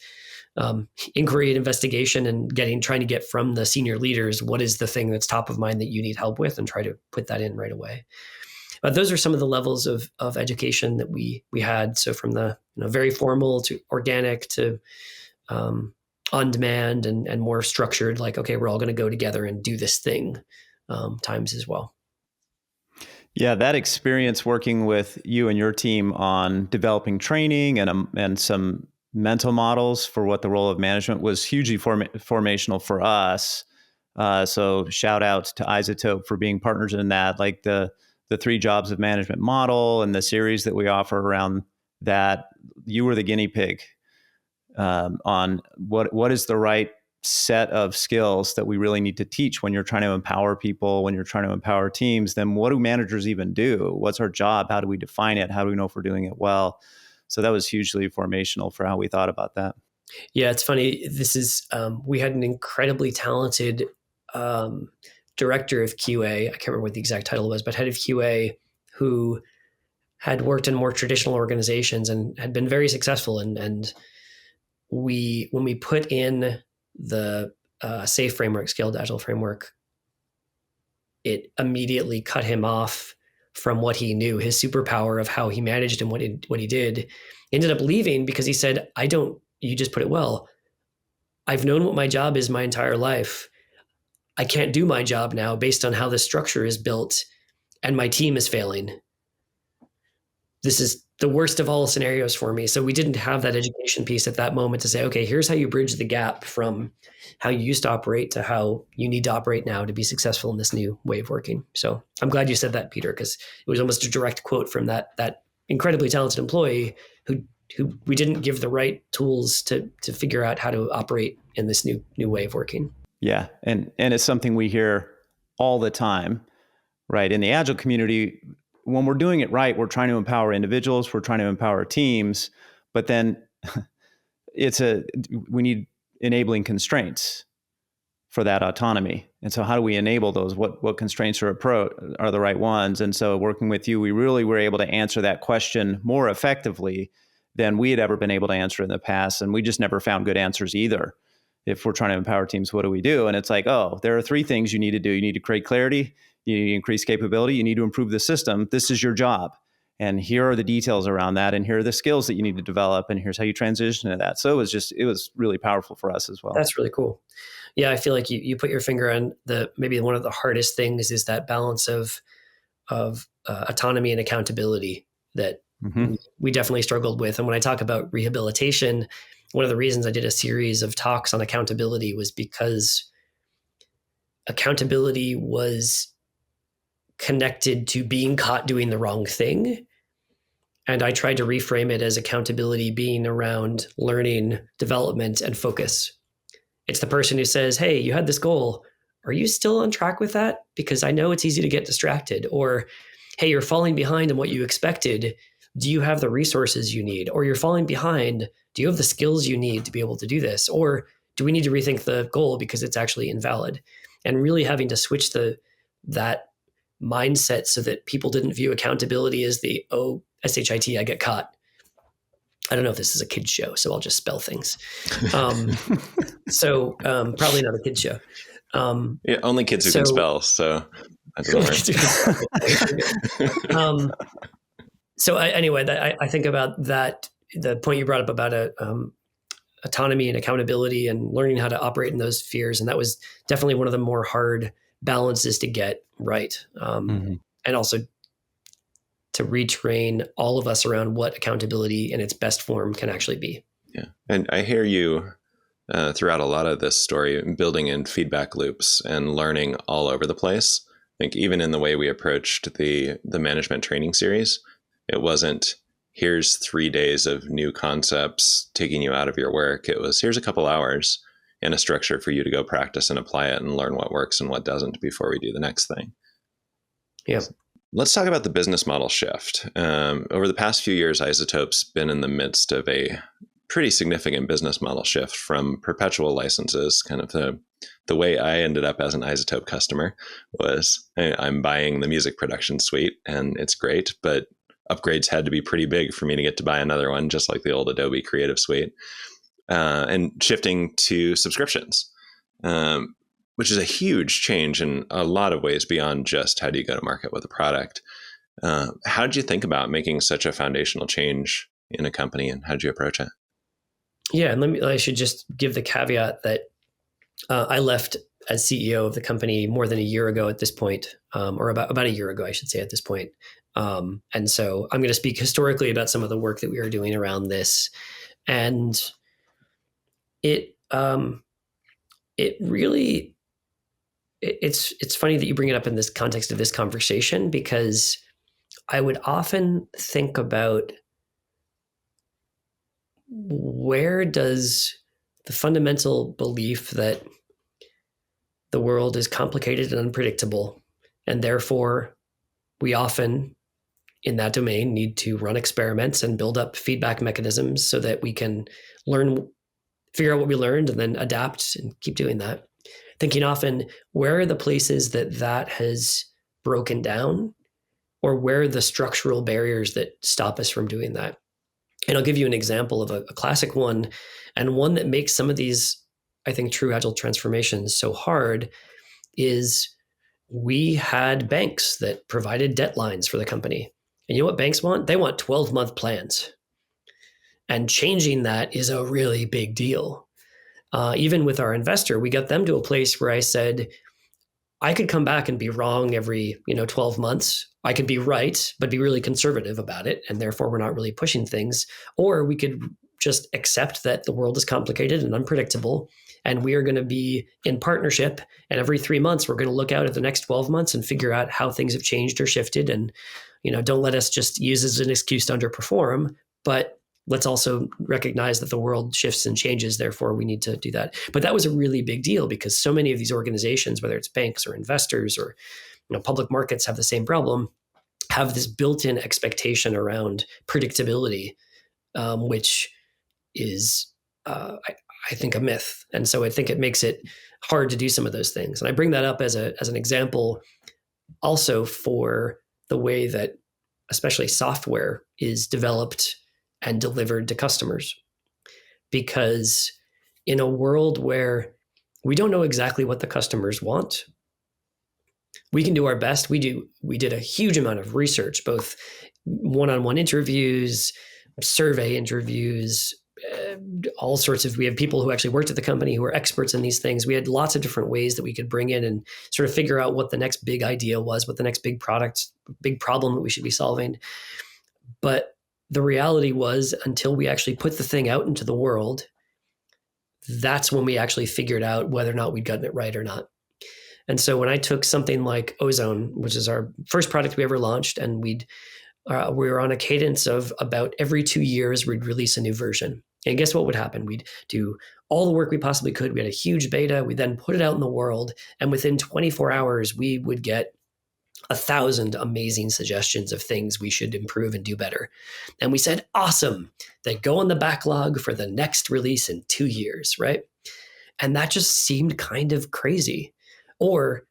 inquiry and investigation and trying to get from the senior leaders, what is the thing that's top of mind that you need help with, and try to put that in right away. But those are some of the levels of education that we had. So from the very formal to organic to on demand and more structured, like, okay, we're all going to go together and do this thing times as well. Yeah, that experience working with you and your team on developing training and some mental models for what the role of management was hugely formational for us. So shout out to iZotope for being partners in that, like the 3 jobs of management model and the series that we offer around that. You were the guinea pig on what is the right set of skills that we really need to teach when you're trying to empower people, when you're trying to empower teams. Then what do managers even do? What's our job? How do we define it? How do we know if we're doing it well? So that was hugely formational for how we thought about that. Yeah, it's funny. This is, we had an incredibly talented director of QA. I can't remember what the exact title was, but head of QA, who had worked in more traditional organizations and had been very successful. And when we put in the SAFe framework, Scaled Agile framework, it immediately cut him off from what he knew, his superpower of how he managed and what he did. He ended up leaving because he said, you just put it well, I've known what my job is my entire life. I can't do my job now based on how the structure is built, and my team is failing. This is the worst of all scenarios for me. So we didn't have that education piece at that moment to say, okay, here's how you bridge the gap from how you used to operate to how you need to operate now to be successful in this new way of working. So I'm glad you said that, Peter, because it was almost a direct quote from that incredibly talented employee who we didn't give the right tools to figure out how to operate in this new way of working. Yeah. And it's something we hear all the time, right? In the Agile community, when we're doing it right, we're trying to empower individuals, we're trying to empower teams, but then we need enabling constraints for that autonomy. And so how do we enable those? What constraints are the right ones? And so working with you, we really were able to answer that question more effectively than we had ever been able to answer in the past. And we just never found good answers either. If we're trying to empower teams, what do we do? And it's like, oh, there are 3 things you need to do. You need to create clarity, you need to increase capability, you need to improve the system. This is your job. And here are the details around that. And here are the skills that you need to develop. And here's how you transition to that. So it was really powerful for us as well. That's really cool. Yeah, I feel like you put your finger on maybe one of the hardest things is that balance of autonomy and accountability that we definitely struggled with. And when I talk about rehabilitation, one of the reasons I did a series of talks on accountability was because accountability was connected to being caught doing the wrong thing. And I tried to reframe it as accountability being around learning, development, and focus. It's the person who says, hey, you had this goal. Are you still on track with that? Because I know it's easy to get distracted. Or, hey, you're falling behind on what you expected. Do you have the resources you need? Or you're falling behind. Do you have the skills you need to be able to do this? Or do we need to rethink the goal because it's actually invalid? And really having to switch that mindset so that people didn't view accountability as SHIT, I get caught. I don't know if this is a kid's show, so I'll just spell things. So probably not a kid's show. Yeah, only kids who can spell, so that doesn't work. So I think about that, the point you brought up about autonomy and accountability and learning how to operate in those spheres. And that was definitely one of the more hard balances to get right. And also to retrain all of us around what accountability in its best form can actually be. Yeah. And I hear you throughout a lot of this story, building in feedback loops and learning all over the place. I think even in the way we approached the management training series, it wasn't here's 3 days of new concepts taking you out of your work. It was here's a couple hours and a structure for you to go practice and apply it and learn what works and what doesn't before we do the next thing. Yeah. Let's talk about the business model shift. Over the past few years, iZotope's been in the midst of a pretty significant business model shift from perpetual licenses. Kind of the way I ended up as an iZotope customer was I'm buying the music production suite and it's great, but upgrades had to be pretty big for me to get to buy another one, just like the old Adobe Creative Suite, and shifting to subscriptions. Which is a huge change in a lot of ways beyond just how do you go to market with a product. How did you think about making such a foundational change in a company, and how did you approach it? Yeah, and I should just give the caveat that I left as CEO of the company more than a year ago at this point, or about a year ago, I should say at this point. And so I'm going to speak historically about some of the work that we are doing around this. And it really, it's funny that you bring it up in this context of this conversation, because I would often think about where does the fundamental belief that the world is complicated and unpredictable, and therefore we often in that domain need to run experiments and build up feedback mechanisms so that we can figure out what we learned and then adapt and keep doing that. Thinking often, where are the places that has broken down, or where are the structural barriers that stop us from doing that? And I'll give you an example of a classic one, and one that makes some of these, I think, true Agile transformations so hard is we had banks that provided deadlines for the company. And you know what banks want? They want 12-month plans. And changing that is a really big deal. Even with our investor, we got them to a place where I said, I could come back and be wrong every 12 months. I could be right, but be really conservative about it. And therefore, we're not really pushing things. Or we could just accept that the world is complicated and unpredictable, and we are going to be in partnership. And every 3 months, we're going to look out at the next 12 months and figure out how things have changed or shifted. And don't let us just use as an excuse to underperform, but let's also recognize that the world shifts and changes. Therefore, we need to do that. But that was a really big deal, because so many of these organizations, whether it's banks or investors or public markets, have the same problem, have this built-in expectation around predictability, which is, I think, a myth. And so I think it makes it hard to do some of those things. And I bring that up as an example also for the way that especially software is developed and delivered to customers. Because in a world where we don't know exactly what the customers want, we can do our best. We did a huge amount of research, both one-on-one interviews, survey interviews, all sorts of, we have people who actually worked at the company who are experts in these things. We had lots of different ways that we could bring in and sort of figure out what the next big idea was, what the next big product, big problem that we should be solving. But the reality was, until we actually put the thing out into the world, that's when we actually figured out whether or not we'd gotten it right or not. And so when I took something like Ozone, which is our first product we ever launched, and we were on a cadence of about every 2 years, we'd release a new version. And guess what would happen? We'd do all the work we possibly could. We had a huge beta. We then put it out in the world. And within 24 hours, we would get 1,000 amazing suggestions of things we should improve and do better. And we said, awesome, they go on the backlog for the next release in 2 years, right? And that just seemed kind of crazy. Or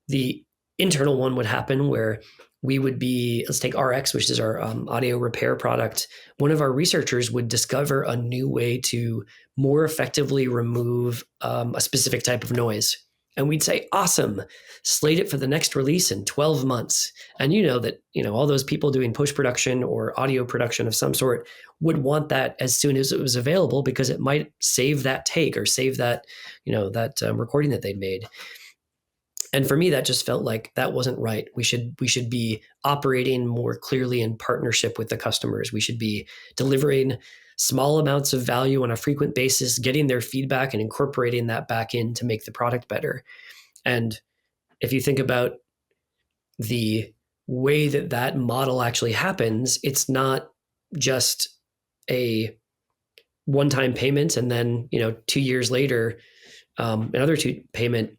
the internal one would happen where we would be, let's take RX, which is our audio repair product. One of our researchers would discover a new way to more effectively remove a specific type of noise. And we'd say, awesome, slate it for the next release in 12 months. And you know that, all those people doing post-production or audio production of some sort would want that as soon as it was available, because it might save that take or save that, recording that they'd made. And for me, that just felt like that wasn't right. We should be operating more clearly in partnership with the customers. We should be delivering small amounts of value on a frequent basis, getting their feedback and incorporating that back in to make the product better. And if you think about the way that model actually happens, it's not just a one-time payment and then, 2 years later, another payment.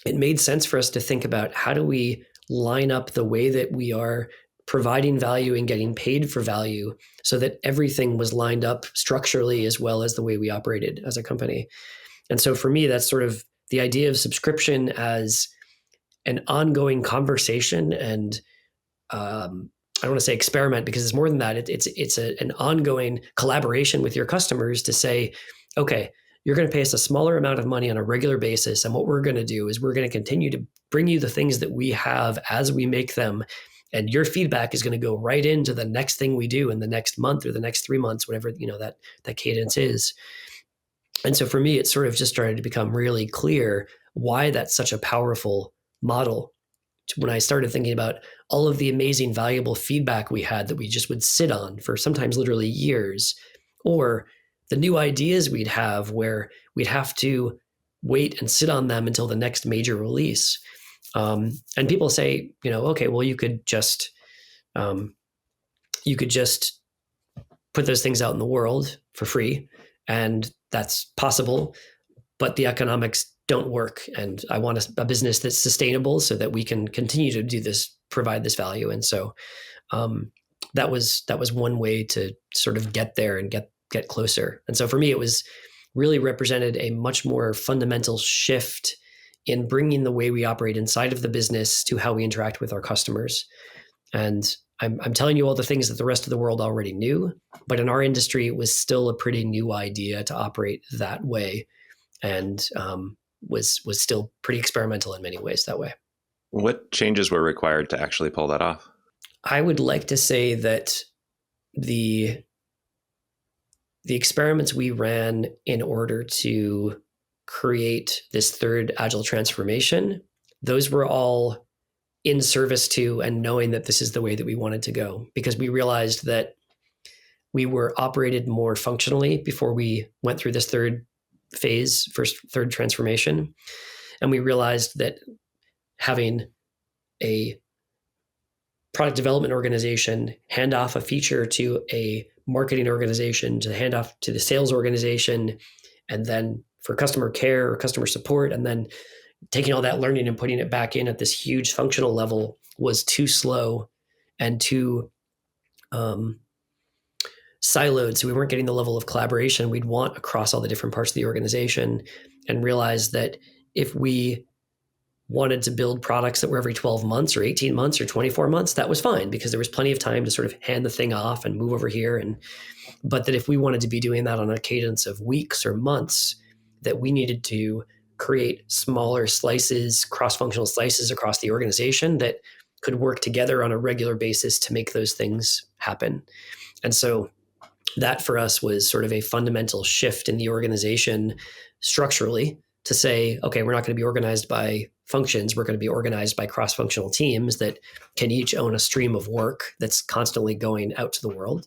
It made sense for us to think about, how do we line up the way that we are providing value and getting paid for value so that everything was lined up structurally as well as the way we operated as a company. And so for me, that's sort of the idea of subscription as an ongoing conversation. And I don't want to say experiment, because it's more than that. It's an ongoing collaboration with your customers to say, okay, you're going to pay us a smaller amount of money on a regular basis. And what we're going to do is we're going to continue to bring you the things that we have as we make them. And your feedback is going to go right into the next thing we do in the next month or the next 3 months, whatever, that cadence is. And so for me, it sort of just started to become really clear why that's such a powerful model. When I started thinking about all of the amazing, valuable feedback we had that we just would sit on for sometimes literally years, or the new ideas we'd have where we'd have to wait and sit on them until the next major release. And people say, okay, well, you could just put those things out in the world for free, and that's possible, but the economics don't work. And I want a business that's sustainable so that we can continue to do this, provide this value. And so that was one way to sort of get there and get closer. And so for me, it was really represented a much more fundamental shift in bringing the way we operate inside of the business to how we interact with our customers. And I'm telling you all the things that the rest of the world already knew, but in our industry, it was still a pretty new idea to operate that way, and was still pretty experimental in many ways that way. What changes were required to actually pull that off? I would like to say that the experiments we ran in order to create this third Agile transformation, those were all in service to and knowing that this is the way that we wanted to go, because we realized that we were operated more functionally before we went through this third transformation. And we realized that having a product development organization hand off a feature to a marketing organization, to hand off to the sales organization, and then for customer care or customer support, and then taking all that learning and putting it back in at this huge functional level was too slow and too siloed. So we weren't getting the level of collaboration we'd want across all the different parts of the organization, and realized that if we wanted to build products that were every 12 months or 18 months or 24 months, that was fine because there was plenty of time to sort of hand the thing off and move over here. But that if we wanted to be doing that on a cadence of weeks or months, that we needed to create smaller slices, cross-functional slices across the organization that could work together on a regular basis to make those things happen. And so that for us was sort of a fundamental shift in the organization structurally to say, okay, we're not going to be organized by functions. We're going to be organized by cross-functional teams that can each own a stream of work that's constantly going out to the world.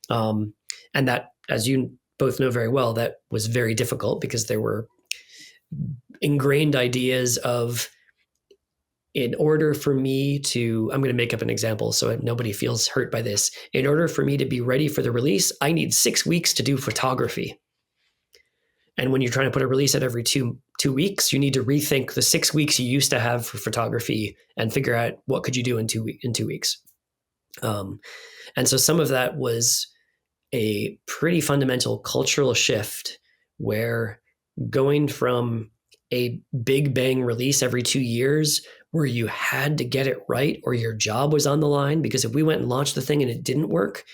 And that, as you both know very well, that was very difficult because there were ingrained ideas of, in order for me to, I'm going to make up an example so nobody feels hurt by this. In order for me to be ready for the release, I need 6 weeks to do photography. And when you're trying to put a release out every two weeks, you need to rethink the 6 weeks you used to have for photography and figure out what could you do in 2 weeks. And so some of that was a pretty fundamental cultural shift where going from a big bang release every 2 years where you had to get it right or your job was on the line, because if we went and launched the thing and it didn't work,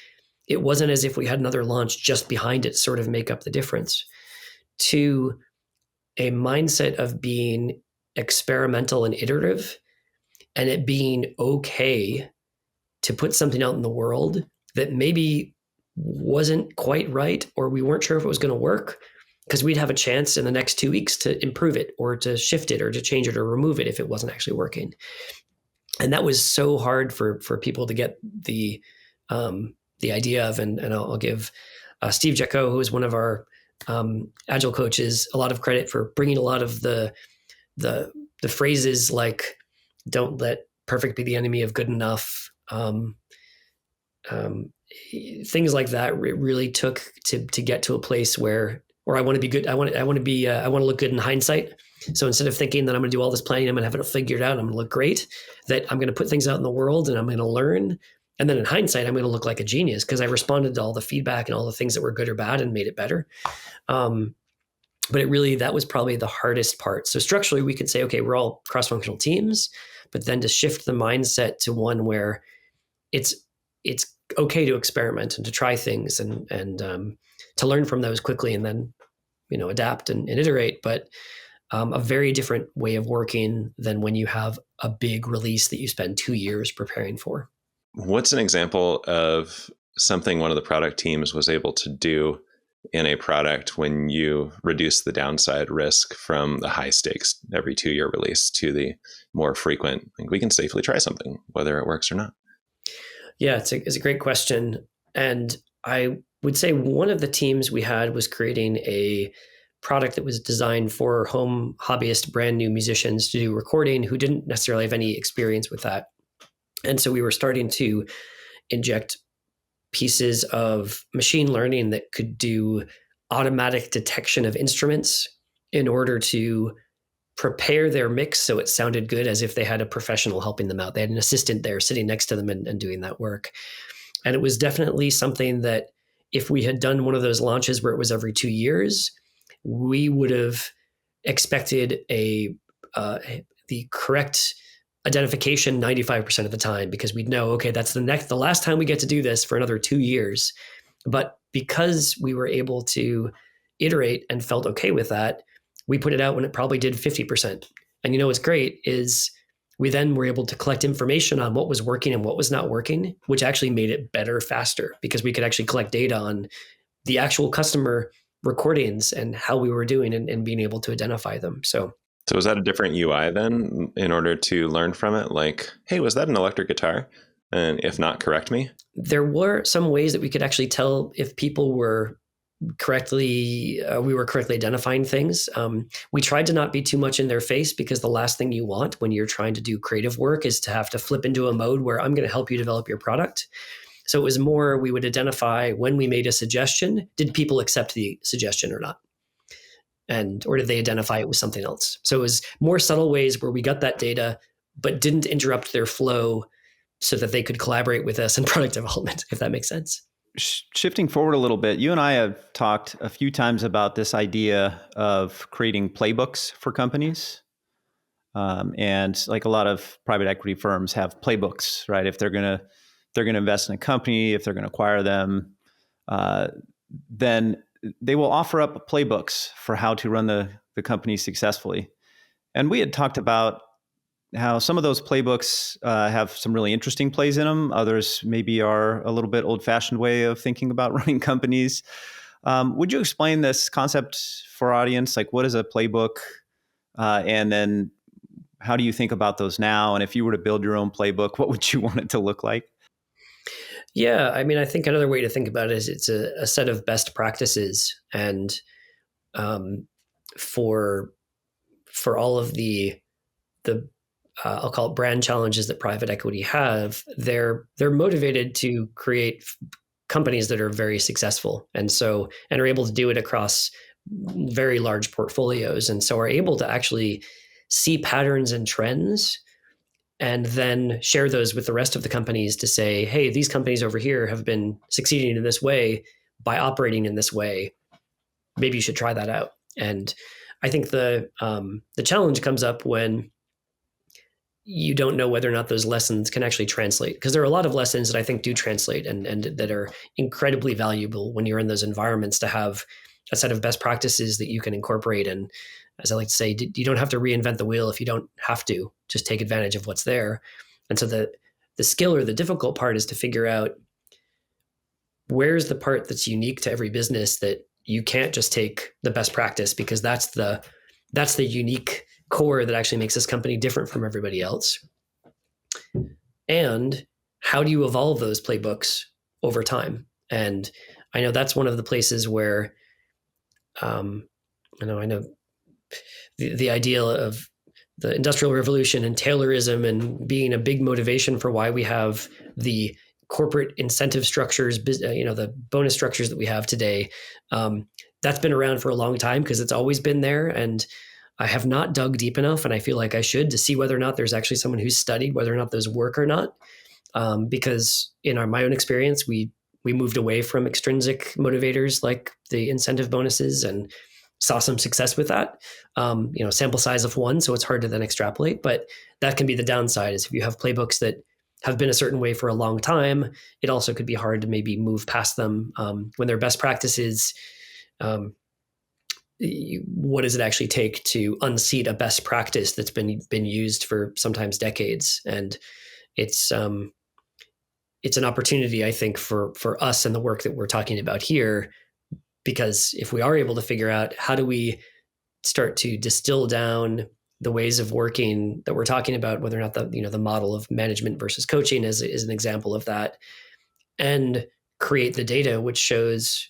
it wasn't as if we had another launch just behind it to sort of make up the difference, to a mindset of being experimental and iterative, and it being okay to put something out in the world that maybe wasn't quite right, or we weren't sure if it was going to work, because we'd have a chance in the next 2 weeks to improve it or to shift it or to change it or remove it if it wasn't actually working. And that was so hard for people to get the idea of, and I'll give Steve Jacko, who is one of our Agile coaches, a lot of credit for bringing a lot of the phrases like "don't let perfect be the enemy of good enough," things like that. It really took to get to a place where, or I want to be good. I want to look good in hindsight. So instead of thinking that I'm going to do all this planning, I'm going to have it figured out, I'm going to look great, that I'm going to put things out in the world and I'm going to learn. And then in hindsight, I'm going to look like a genius because I responded to all the feedback and all the things that were good or bad and made it better. But that was probably the hardest part. So structurally, we could say, okay, we're all cross-functional teams, but then to shift the mindset to one where it's okay to experiment and to try things and to learn from those quickly and then, adapt and iterate. But a very different way of working than when you have a big release that you spend 2 years preparing for. What's an example of something one of the product teams was able to do in a product when you reduce the downside risk from the high stakes every 2 year release to the more frequent, we can safely try something, whether it works or not? Yeah, it's a great question. And I would say one of the teams we had was creating a product that was designed for home hobbyist, brand new musicians to do recording who didn't necessarily have any experience with that. And so we were starting to inject pieces of machine learning that could do automatic detection of instruments in order to prepare their mix so it sounded good, as if they had a professional helping them out. They had an assistant there sitting next to them and doing that work. And it was definitely something that if we had done one of those launches where it was every 2 years, we would have expected the correct identification 95% of the time, because we'd know, okay, that's the last time we get to do this for another 2 years. But because we were able to iterate and felt okay with that, we put it out when it probably did 50%. And what's great is we then were able to collect information on what was working and what was not working, which actually made it better faster, because we could actually collect data on the actual customer recordings and how we were doing and being able to identify them. So was that a different UI then in order to learn from it? Like, hey, was that an electric guitar? And if not, correct me. There were some ways that we could actually tell if people were correctly identifying things. We tried to not be too much in their face, because the last thing you want when you're trying to do creative work is to have to flip into a mode where I'm going to help you develop your product. So it was more, we would identify when we made a suggestion, did people accept the suggestion or not? Or did they identify it with something else? So it was more subtle ways where we got that data, but didn't interrupt their flow so that they could collaborate with us in product development, if that makes sense. shifting forward a little bit, you and I have talked a few times about this idea of creating playbooks for companies. And like a lot of private equity firms have playbooks, right? If they're gonna invest in a company, if they're gonna acquire them, then they will offer up playbooks for how to run the company successfully. And we had talked about how some of those playbooks have some really interesting plays in them. Others maybe are a little bit old-fashioned way of thinking about running companies. Would you explain this concept for our audience? Like, what is a playbook? And then how do you think about those now? And if you were to build your own playbook, what would you want it to look like? Yeah, I mean, I think another way to think about it is it's a set of best practices, and for all of the I'll call it brand challenges that private equity have, they're motivated to create companies that are very successful, and are able to do it across very large portfolios, and so are able to actually see patterns and trends and then share those with the rest of the companies to say, hey, these companies over here have been succeeding in this way by operating in this way. Maybe you should try that out. And I think the challenge comes up when you don't know whether or not those lessons can actually translate, because there are a lot of lessons that I think do translate and that are incredibly valuable when you're in those environments, to have a set of best practices that you can incorporate. And as I like to say, you don't have to reinvent the wheel if you don't have to. Just take advantage of what's there. And so the skill, or the difficult part, is to figure out where's the part that's unique to every business that you can't just take the best practice, because that's the unique core that actually makes this company different from everybody else. And how do you evolve those playbooks over time? And I know that's one of the places where I know the ideal of the Industrial Revolution and Taylorism and being a big motivation for why we have the corporate incentive structures, the bonus structures that we have today. That's been around for a long time because it's always been there. And I have not dug deep enough, and I feel like I should, to see whether or not there's actually someone who's studied whether or not those work or not. Because in my own experience, we moved away from extrinsic motivators like the incentive bonuses and saw some success with that. Sample size of one, so it's hard to then extrapolate. But that can be the downside, is if you have playbooks that have been a certain way for a long time, it also could be hard to maybe move past them when they're best practices. What does it actually take to unseat a best practice that's been used for sometimes decades? And it's an opportunity, I think, for us and the work that we're talking about here, because if we are able to figure out how do we start to distill down the ways of working that we're talking about, whether or not the model of management versus coaching is an example of that, and create the data which shows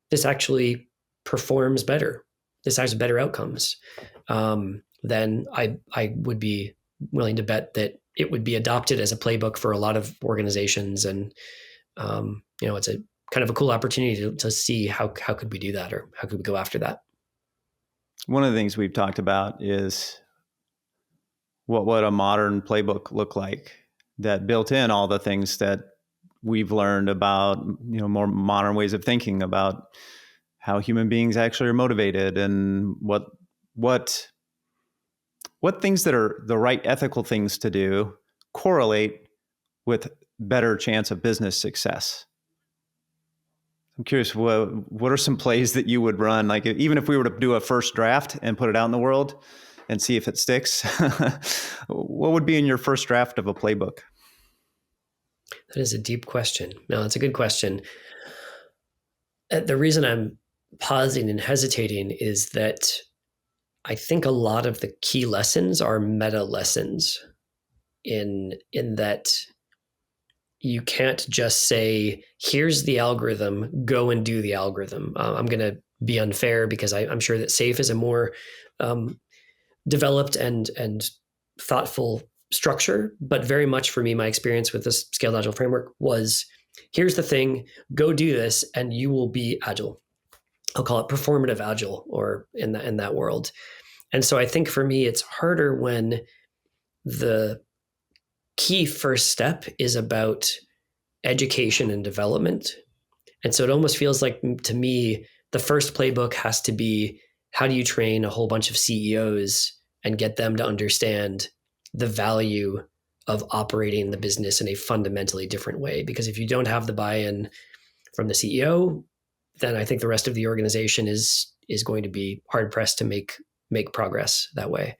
this actually performs better, this has better outcomes, then I would be willing to bet that it would be adopted as a playbook for a lot of organizations. And it's a kind of a cool opportunity to see how could we do that, or how could we go after that. One of the things we've talked about is what a modern playbook look like that built in all the things that we've learned about, more modern ways of thinking about how human beings actually are motivated, and what things that are the right ethical things to do correlate with better chance of business success. I'm curious, what are some plays that you would run? Like, even if we were to do a first draft and put it out in the world and see if it sticks, what would be in your first draft of a playbook? That is a deep question. No, it's a good question. The reason I'm pausing and hesitating is that I think a lot of the key lessons are meta lessons in that you can't just say, here's the algorithm, go and do the algorithm. I'm going to be unfair because I'm sure that SAFe is a more developed and thoughtful structure. But very much for me, my experience with this Scaled Agile framework was, here's the thing, go do this and you will be agile. I'll call it performative agile, or in that world. And so I think for me, it's harder when the key first step is about education and development, And so it almost feels like, to me, the first playbook has to be, how do you train a whole bunch of CEOs and get them to understand the value of operating the business in a fundamentally different way? Because if you don't have the buy-in from the CEO, then I think the rest of the organization is going to be hard pressed to make progress that way.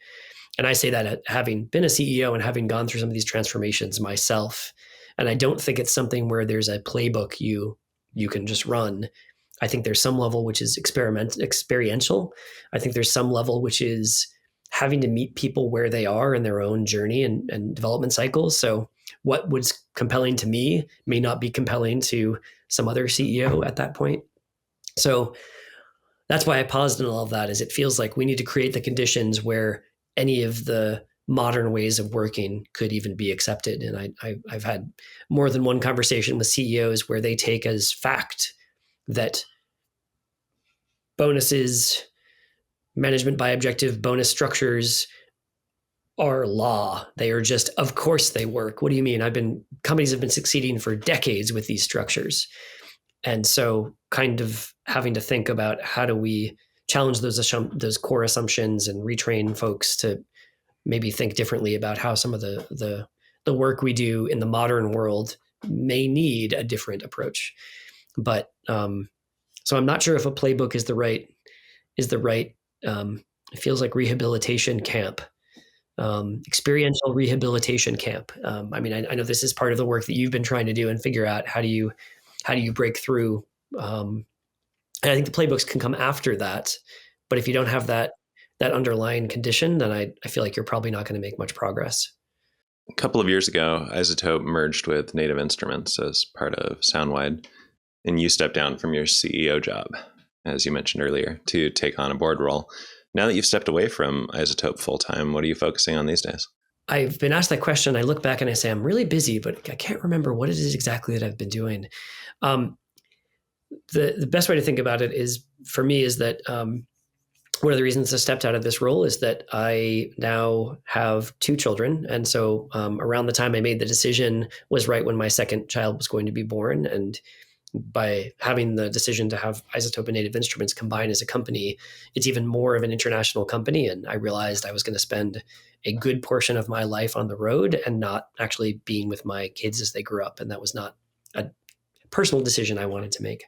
And I say that having been a CEO and having gone through some of these transformations myself. And I don't think it's something where there's a playbook you can just run. I think there's some level which is experiential. I think there's some level which is having to meet people where they are in their own journey and development cycles. So what was compelling to me may not be compelling to some other CEO at that point. So that's why I paused in all of that, is it feels like we need to create the conditions where any of the modern ways of working could even be accepted. And I've had more than one conversation with CEOs where they take as fact that bonuses, management by objective bonus structures are law. They are just, of course they work. What do you mean? Companies have been succeeding for decades with these structures. And so kind of having to think about, how do we challenge those core assumptions and retrain folks to maybe think differently about how some of the work we do in the modern world may need a different approach. But so I'm not sure if a playbook is the right. It feels like rehabilitation camp, experiential rehabilitation camp. I mean, I know this is part of the work that you've been trying to do and figure out, how do you break through. And I think the playbooks can come after that, but if you don't have that underlying condition, then I feel like you're probably not going to make much progress. A couple of years ago, iZotope merged with Native Instruments as part of Soundwide, and you stepped down from your CEO job, as you mentioned earlier, to take on a board role. Now that you've stepped away from iZotope full-time, what are you focusing on these days? I've been asked that question. I look back and I say, I'm really busy, but I can't remember what it is exactly that I've been doing. The best way to think about it is, for me, is that one of the reasons I stepped out of this role is that I now have 2 children. And so around the time I made the decision was right when my second child was going to be born. And by having the decision to have iZotope and Native Instruments combined as a company, it's even more of an international company. And I realized I was going to spend a good portion of my life on the road and not actually being with my kids as they grew up. And that was not a personal decision I wanted to make.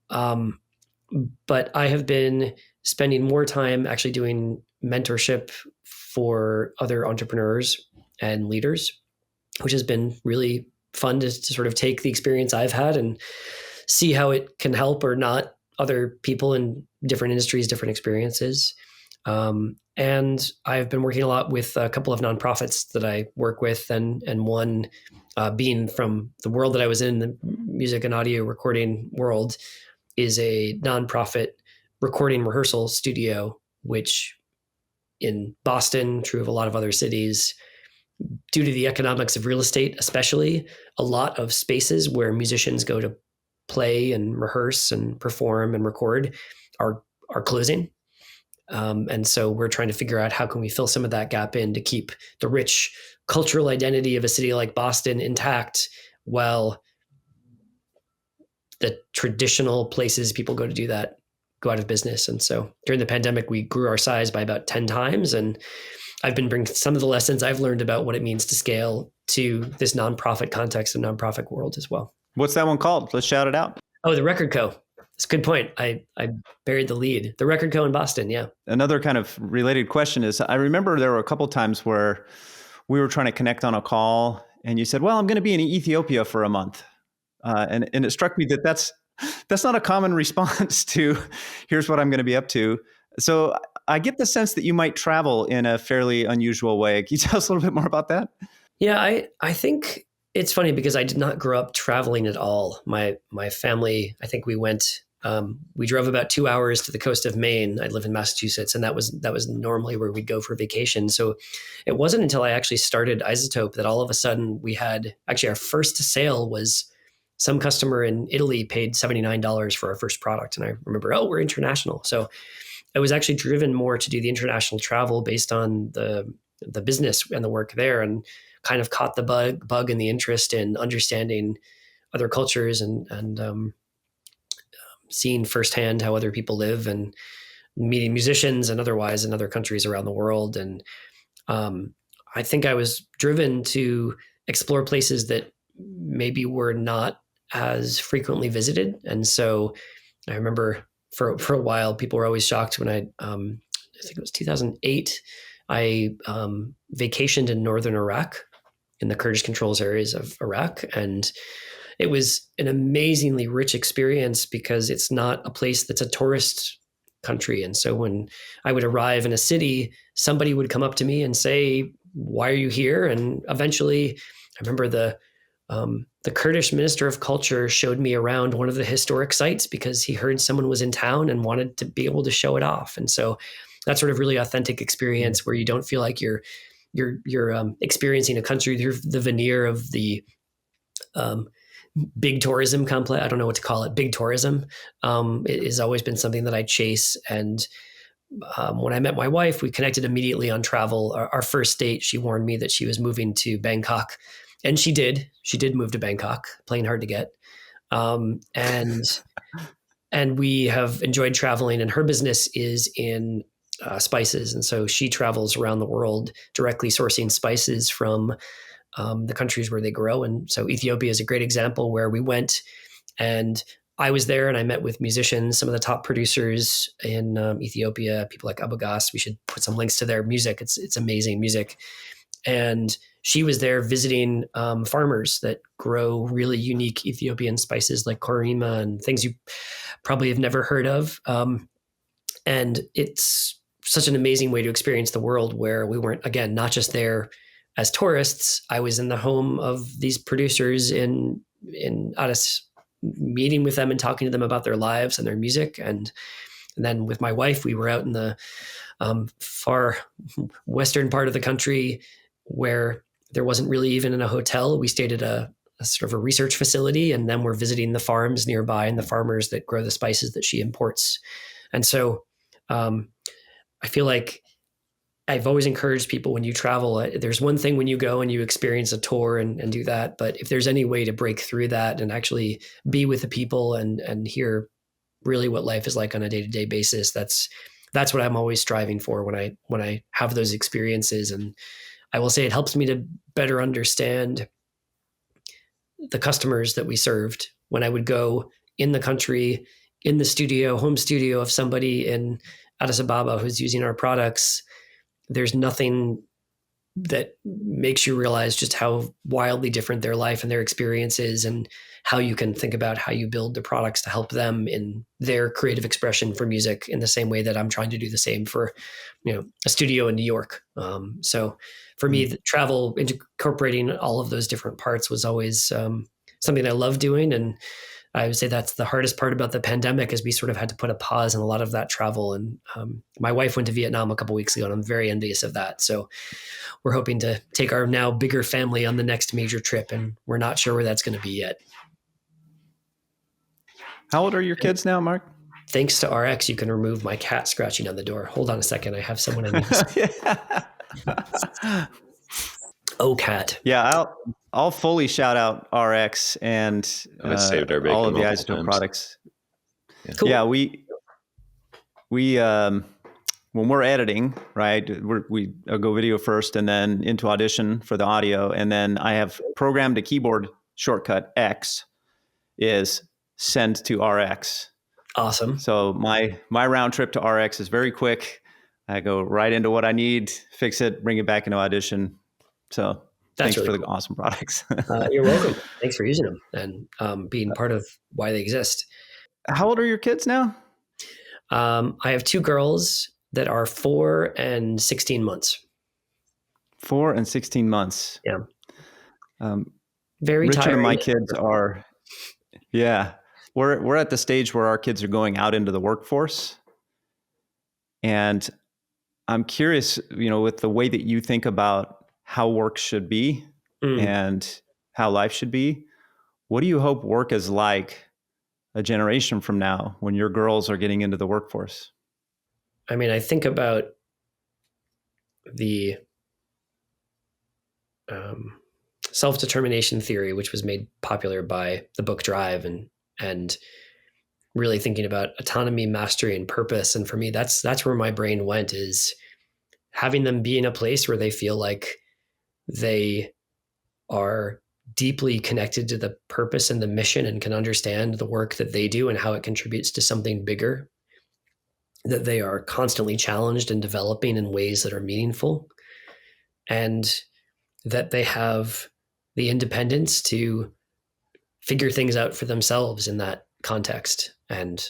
But I have been spending more time actually doing mentorship for other entrepreneurs and leaders, which has been really fun to sort of take the experience I've had and see how it can help or not other people in different industries, different experiences. And I've been working a lot with a couple of nonprofits that I work with, and one being from the world that I was in, the music and audio recording world, is a nonprofit recording rehearsal studio, which in Boston, true of a lot of other cities, due to the economics of real estate, especially, a lot of spaces where musicians go to play and rehearse and perform and record are closing. And so we're trying to figure out, how can we fill some of that gap in to keep the rich cultural identity of a city like Boston intact, while the traditional places people go to do that go out of business. And so during the pandemic, we grew our size by about 10 times. And I've been bringing some of the lessons I've learned about what it means to scale to this nonprofit context and nonprofit world as well. What's that one called? Let's shout it out. Oh, the Record Co. That's a good point. I buried the lead. The Record Co. in Boston, yeah. Another kind of related question is, I remember there were a couple of times where we were trying to connect on a call and you said, well, I'm going to be in Ethiopia for a month. And it struck me that that's not a common response to, here's what I'm going to be up to. So I get the sense that you might travel in a fairly unusual way. Can you tell us a little bit more about that? Yeah, I think it's funny because I did not grow up traveling at all. My family, I think we drove about 2 hours to the coast of Maine. I live in Massachusetts, and that was normally where we'd go for vacation. So it wasn't until I actually started iZotope that all of a sudden we had, actually our first sale was some customer in Italy paid $79 for our first product. And I remember, we're international. So I was actually driven more to do the international travel based on the business and the work there, and kind of caught the bug and the interest in understanding other cultures and seeing firsthand how other people live and meeting musicians and otherwise in other countries around the world. And I think I was driven to explore places that maybe were not as frequently visited. And so I remember for a while, people were always shocked when I think it was 2008, I vacationed in northern Iraq, in the Kurdish controls areas of Iraq. And it was an amazingly rich experience because it's not a place that's a tourist country. And so when I would arrive in a city, somebody would come up to me and say, "Why are you here?" And eventually, I remember the Kurdish Minister of Culture showed me around one of the historic sites because he heard someone was in town and wanted to be able to show it off. And so that sort of really authentic experience where you don't feel like you're experiencing a country through the veneer of the big tourism complex. I don't know what to call it. Big tourism it has always been something that I chase. And when I met my wife, we connected immediately on travel. Our first date, she warned me that she was moving to Bangkok. And she did. She did move to Bangkok, plane hard to get. And we have enjoyed traveling. And her business is in spices. And so she travels around the world directly sourcing spices from the countries where they grow. And so Ethiopia is a great example where we went and I was there and I met with musicians, some of the top producers in Ethiopia, people like Abagas. We should put some links to their music. It's amazing music. And she was there visiting farmers that grow really unique Ethiopian spices like korima and things you probably have never heard of. And it's such an amazing way to experience the world where we weren't, again, not just there as tourists. I was in the home of these producers in Addis, meeting with them and talking to them about their lives and their music. And then with my wife, we were out in the far western part of the country where there wasn't really even in a hotel. We stayed at a sort of a research facility, and then we're visiting the farms nearby and the farmers that grow the spices that she imports. And so I feel like I've always encouraged people when you travel, there's one thing when you go and you experience a tour and do that, but if there's any way to break through that and actually be with the people and hear really what life is like on a day-to-day basis, that's what I'm always striving for when I have those experiences. And I will say it helps me to better understand the customers that we served when I would go in the country, in the studio, home studio of somebody in Addis Ababa who's using our products. There's nothing that makes you realize just how wildly different their life and their experience is, and how you can think about how you build the products to help them in their creative expression for music in the same way that I'm trying to do the same for, a studio in New York. So for me, the travel, incorporating all of those different parts was always something I love doing. And I would say that's the hardest part about the pandemic, is we sort of had to put a pause in a lot of that travel. And my wife went to Vietnam a couple of weeks ago, and I'm very envious of that. So we're hoping to take our now bigger family on the next major trip, and we're not sure where that's going to be yet. How old are your kids now, Mark? Thanks to RX, you can remove my cat scratching on the door. Hold on a second. I have someone in Oh, cat. Yeah, I'll fully shout out RX and saved our all of the bacon iZotope products. Yeah. Cool. Yeah, we when we're editing, right, we go video first and then into Audition for the audio, and then I have programmed a keyboard shortcut. X is send to RX. Awesome. So my round trip to RX is very quick. I go right into what I need, fix it, bring it back into Audition. So That's thanks really for the cool. awesome products. You're welcome. Thanks for using them and being part of why they exist. How old are your kids now? I have two girls that are 4 and 16 months. 4 and 16 months. Yeah. Very Richard tiring. And my kids are, yeah. We're at the stage where our kids are going out into the workforce. And I'm curious, with the way that you think about how work should be and how life should be, what do you hope work is like a generation from now when your girls are getting into the workforce? I mean, I think about the self-determination theory, which was made popular by the book Drive, and really thinking about autonomy, mastery, and purpose. And for me, that's where my brain went, is having them be in a place where they feel like they are deeply connected to the purpose and the mission and can understand the work that they do and how it contributes to something bigger, that they are constantly challenged and developing in ways that are meaningful, and that they have the independence to figure things out for themselves in that context. And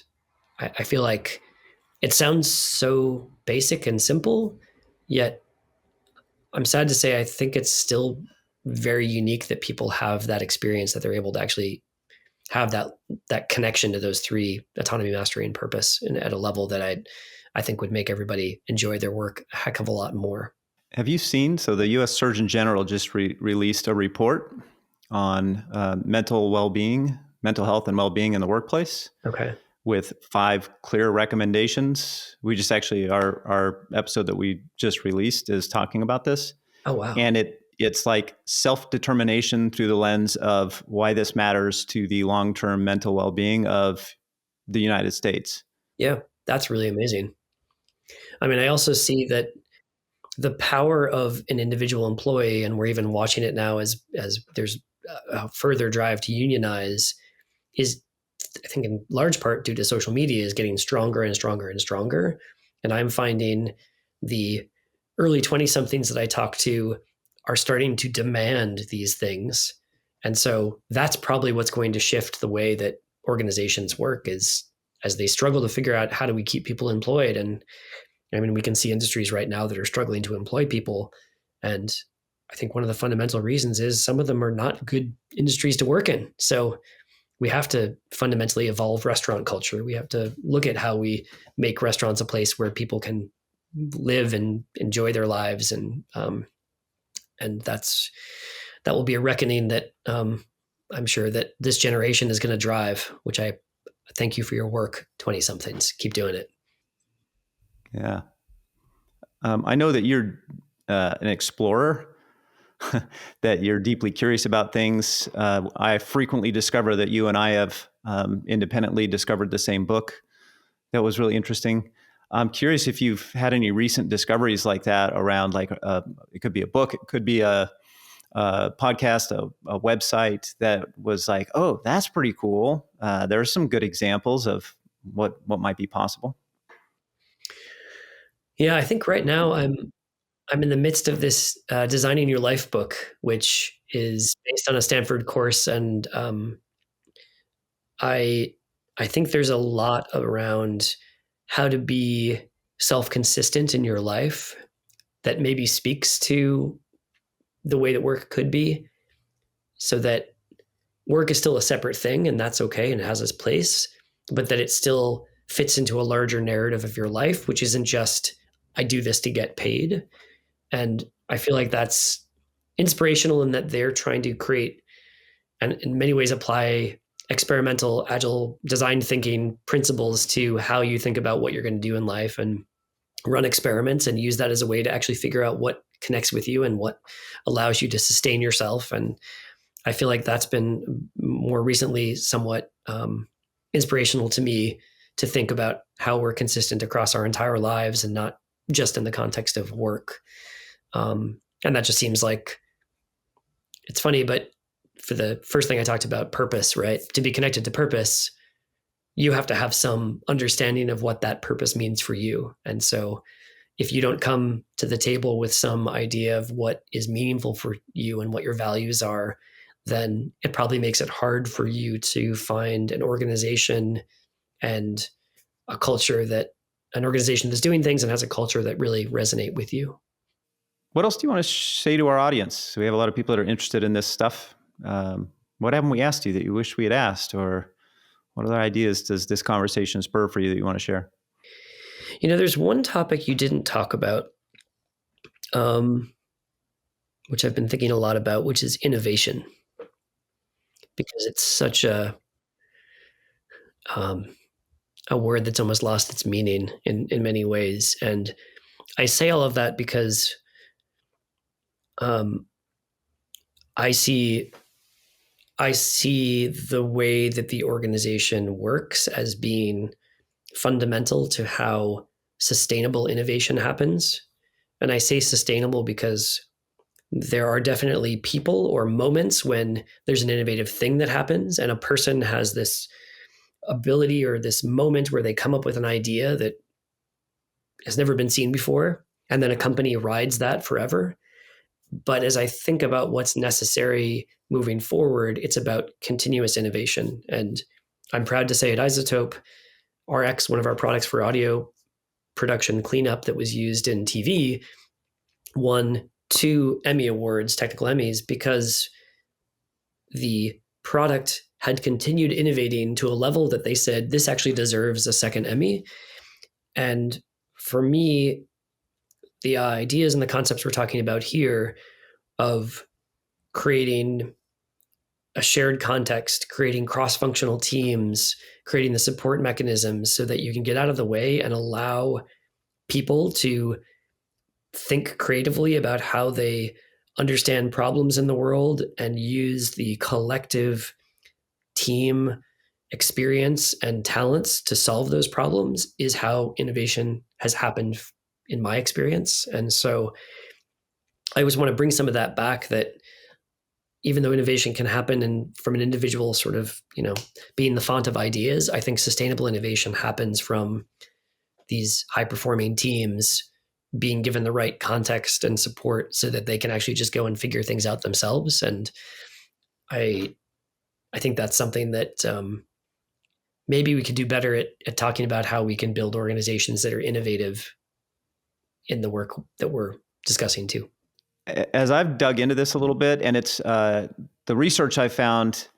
I feel like it sounds so basic and simple, yet I'm sad to say I think it's still very unique that people have that experience, that they're able to actually have that connection to those three: autonomy, mastery, and purpose, and at a level that I think would make everybody enjoy their work a heck of a lot more. Have you seen? So the U.S. Surgeon General just released a report on mental health and well-being in the workplace. Okay. With 5 clear recommendations. We just actually, our episode that we just released is talking about this. Oh, wow. And it's like self-determination through the lens of why this matters to the long-term mental well-being of the United States. Yeah, that's really amazing. I mean, I also see that the power of an individual employee, and we're even watching it now as there's a further drive to unionize, is, I think in large part due to social media, is getting stronger and stronger and stronger. And I'm finding the early 20-somethings that I talk to are starting to demand these things. And so that's probably what's going to shift the way that organizations work, is as they struggle to figure out how do we keep people employed. And I mean, we can see industries right now that are struggling to employ people. And I think one of the fundamental reasons is some of them are not good industries to work in. So we have to fundamentally evolve restaurant culture. We have to look at how we make restaurants a place where people can live and enjoy their lives. And that will be a reckoning that I'm sure that this generation is going to drive, which I thank you for your work, 20-somethings. Keep doing it. Yeah. I know that you're an explorer, that you're deeply curious about things. I frequently discover that you and I have independently discovered the same book. That was really interesting. I'm curious if you've had any recent discoveries like that around, like it could be a book, it could be a podcast, a website that was like, oh, that's pretty cool. There are some good examples of what might be possible. Yeah, I think right now I'm in the midst of this Designing Your Life book, which is based on a Stanford course, and I think there's a lot around how to be self-consistent in your life that maybe speaks to the way that work could be, so that work is still a separate thing, and that's okay and it has its place, but that it still fits into a larger narrative of your life, which isn't just, I do this to get paid. And I feel like that's inspirational in that they're trying to create and in many ways apply experimental agile design thinking principles to how you think about what you're going to do in life, and run experiments and use that as a way to actually figure out what connects with you and what allows you to sustain yourself. And I feel like that's been more recently somewhat inspirational to me, to think about how we're consistent across our entire lives and not just in the context of work. And that just seems like, it's funny, but for the first thing I talked about, purpose, right? To be connected to purpose, you have to have some understanding of what that purpose means for you. And so if you don't come to the table with some idea of what is meaningful for you and what your values are, then it probably makes it hard for you to find an organization and a culture an organization that's doing things and has a culture that really resonate with you. What else do you want to say to our audience? We have a lot of people that are interested in this stuff. What haven't we asked you that you wish we had asked, or what other ideas does this conversation spur for you that you want to share? There's one topic you didn't talk about, which I've been thinking a lot about, which is innovation, because it's such a word that's almost lost its meaning in many ways. And I say all of that because I see I see the way that the organization works as being fundamental to how sustainable innovation happens. And I say sustainable because there are definitely people or moments when there's an innovative thing that happens and a person has this ability or this moment where they come up with an idea that has never been seen before. And then a company rides that forever. But as I think about what's necessary moving forward, it's about continuous innovation. And I'm proud to say at iZotope, RX, one of our products for audio production cleanup that was used in TV, won 2 Emmy Awards, technical Emmys, because the product had continued innovating to a level that they said, this actually deserves a second Emmy. And for me, the ideas and the concepts we're talking about here of creating a shared context, creating cross-functional teams, creating the support mechanisms so that you can get out of the way and allow people to think creatively about how they understand problems in the world and use the collective team experience and talents to solve those problems is how innovation has happened in my experience. And so I always want to bring some of that back, that even though innovation can happen and from an individual sort of, being the font of ideas, I think sustainable innovation happens from these high performing teams being given the right context and support so that they can actually just go and figure things out themselves. And I think that's something that maybe we could do better at talking about how we can build organizations that are innovative in the work that we're discussing too. As I've dug into this a little bit, and it's the research I found,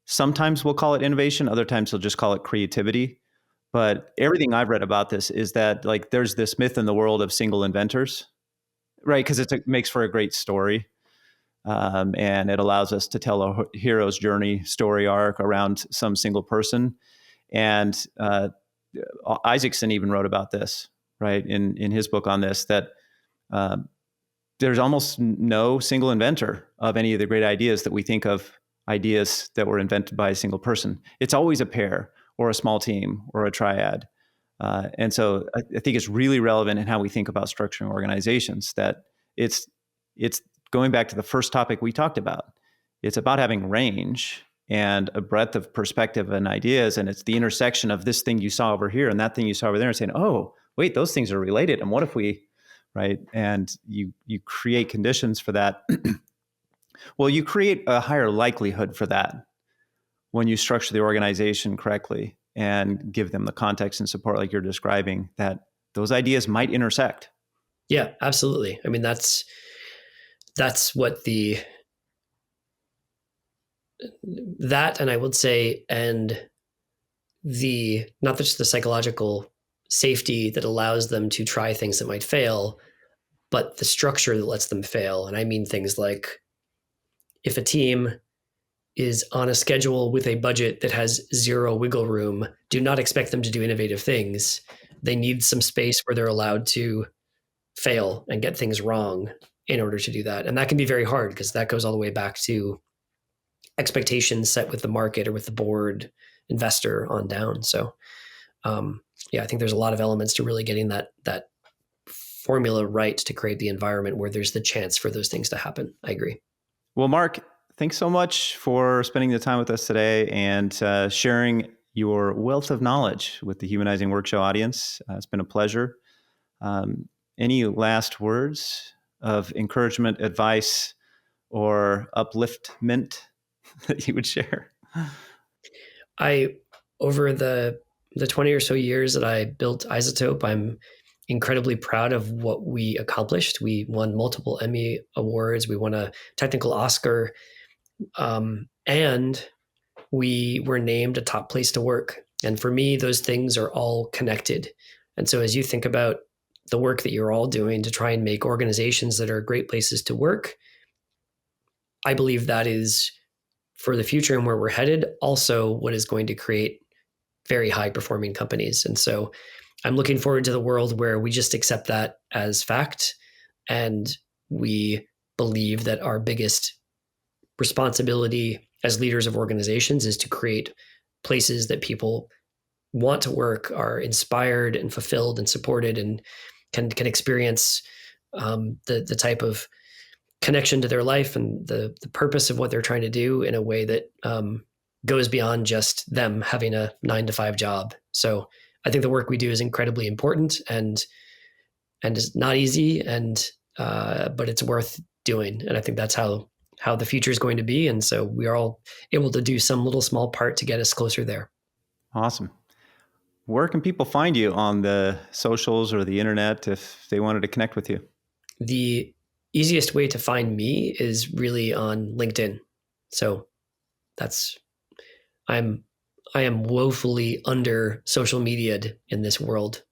sometimes we'll call it innovation, other times we'll just call it creativity. But everything I've read about this is that like there's this myth in the world of single inventors, right? Because it makes for a great story. And it allows us to tell a hero's journey story arc around some single person. And Isaacson even wrote about this, right, in his book on this, that there's almost no single inventor of any of the great ideas that we think of, ideas that were invented by a single person. It's always a pair or a small team or a triad. And so I think it's really relevant in how we think about structuring organizations, that it's going back to the first topic we talked about. It's about having range and a breadth of perspective and ideas. And it's the intersection of this thing you saw over here and that thing you saw over there, and saying, oh, wait, those things are related. And what if we, right? And you create conditions for that. Well, you create a higher likelihood for that when you structure the organization correctly and give them the context and support like you're describing, that those ideas might intersect. Yeah, absolutely. I mean, that's what and I would say, and the, not just the psychological safety that allows them to try things that might fail, but the structure that lets them fail. And I mean things like, if a team is on a schedule with a budget that has zero wiggle room, do not expect them to do innovative things. They need some space where they're allowed to fail and get things wrong in order to do that. And that can be very hard because that goes all the way back to expectations set with the market or with the board, investor on down. So I think there's a lot of elements to really getting that formula right to create the environment where there's the chance for those things to happen. I agree. Well, Mark, thanks so much for spending the time with us today and sharing your wealth of knowledge with the Humanizing Work Show audience. It's been a pleasure. Any last words of encouragement, advice, or upliftment that you would share? Over the 20 or so years that I built iZotope, I'm incredibly proud of what we accomplished. We won multiple Emmy Awards. We won a technical Oscar. And we were named a top place to work. And for me, those things are all connected. And so as you think about the work that you're all doing to try and make organizations that are great places to work, I believe that is, for the future and where we're headed, also what is going to create very high performing companies. And so I'm looking forward to the world where we just accept that as fact. And we believe that our biggest responsibility as leaders of organizations is to create places that people want to work, are inspired and fulfilled and supported, and can experience the type of connection to their life and the purpose of what they're trying to do in a way that goes beyond just them having a 9-to-5 job. So I think the work we do is incredibly important and it's not easy, but it's worth doing. And I think that's how the future is going to be. And so we are all able to do some little small part to get us closer there. Awesome. Where can people find you on the socials or the internet if they wanted to connect with you? The easiest way to find me is really on LinkedIn. So I am woefully under social media'd in this world.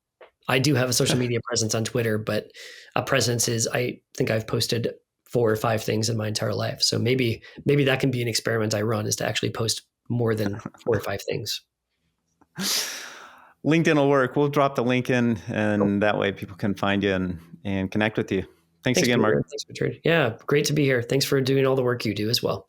I do have a social media presence on Twitter, but a presence is, I think I've posted 4 or 5 things in my entire life. So maybe that can be an experiment I run, is to actually post more than 4 or 5 things. LinkedIn will work. We'll drop the link in, and that way people can find you and connect with you. Thanks again, Peter. Mark. Thanks, Richard. Yeah, great to be here. Thanks for doing all the work you do as well.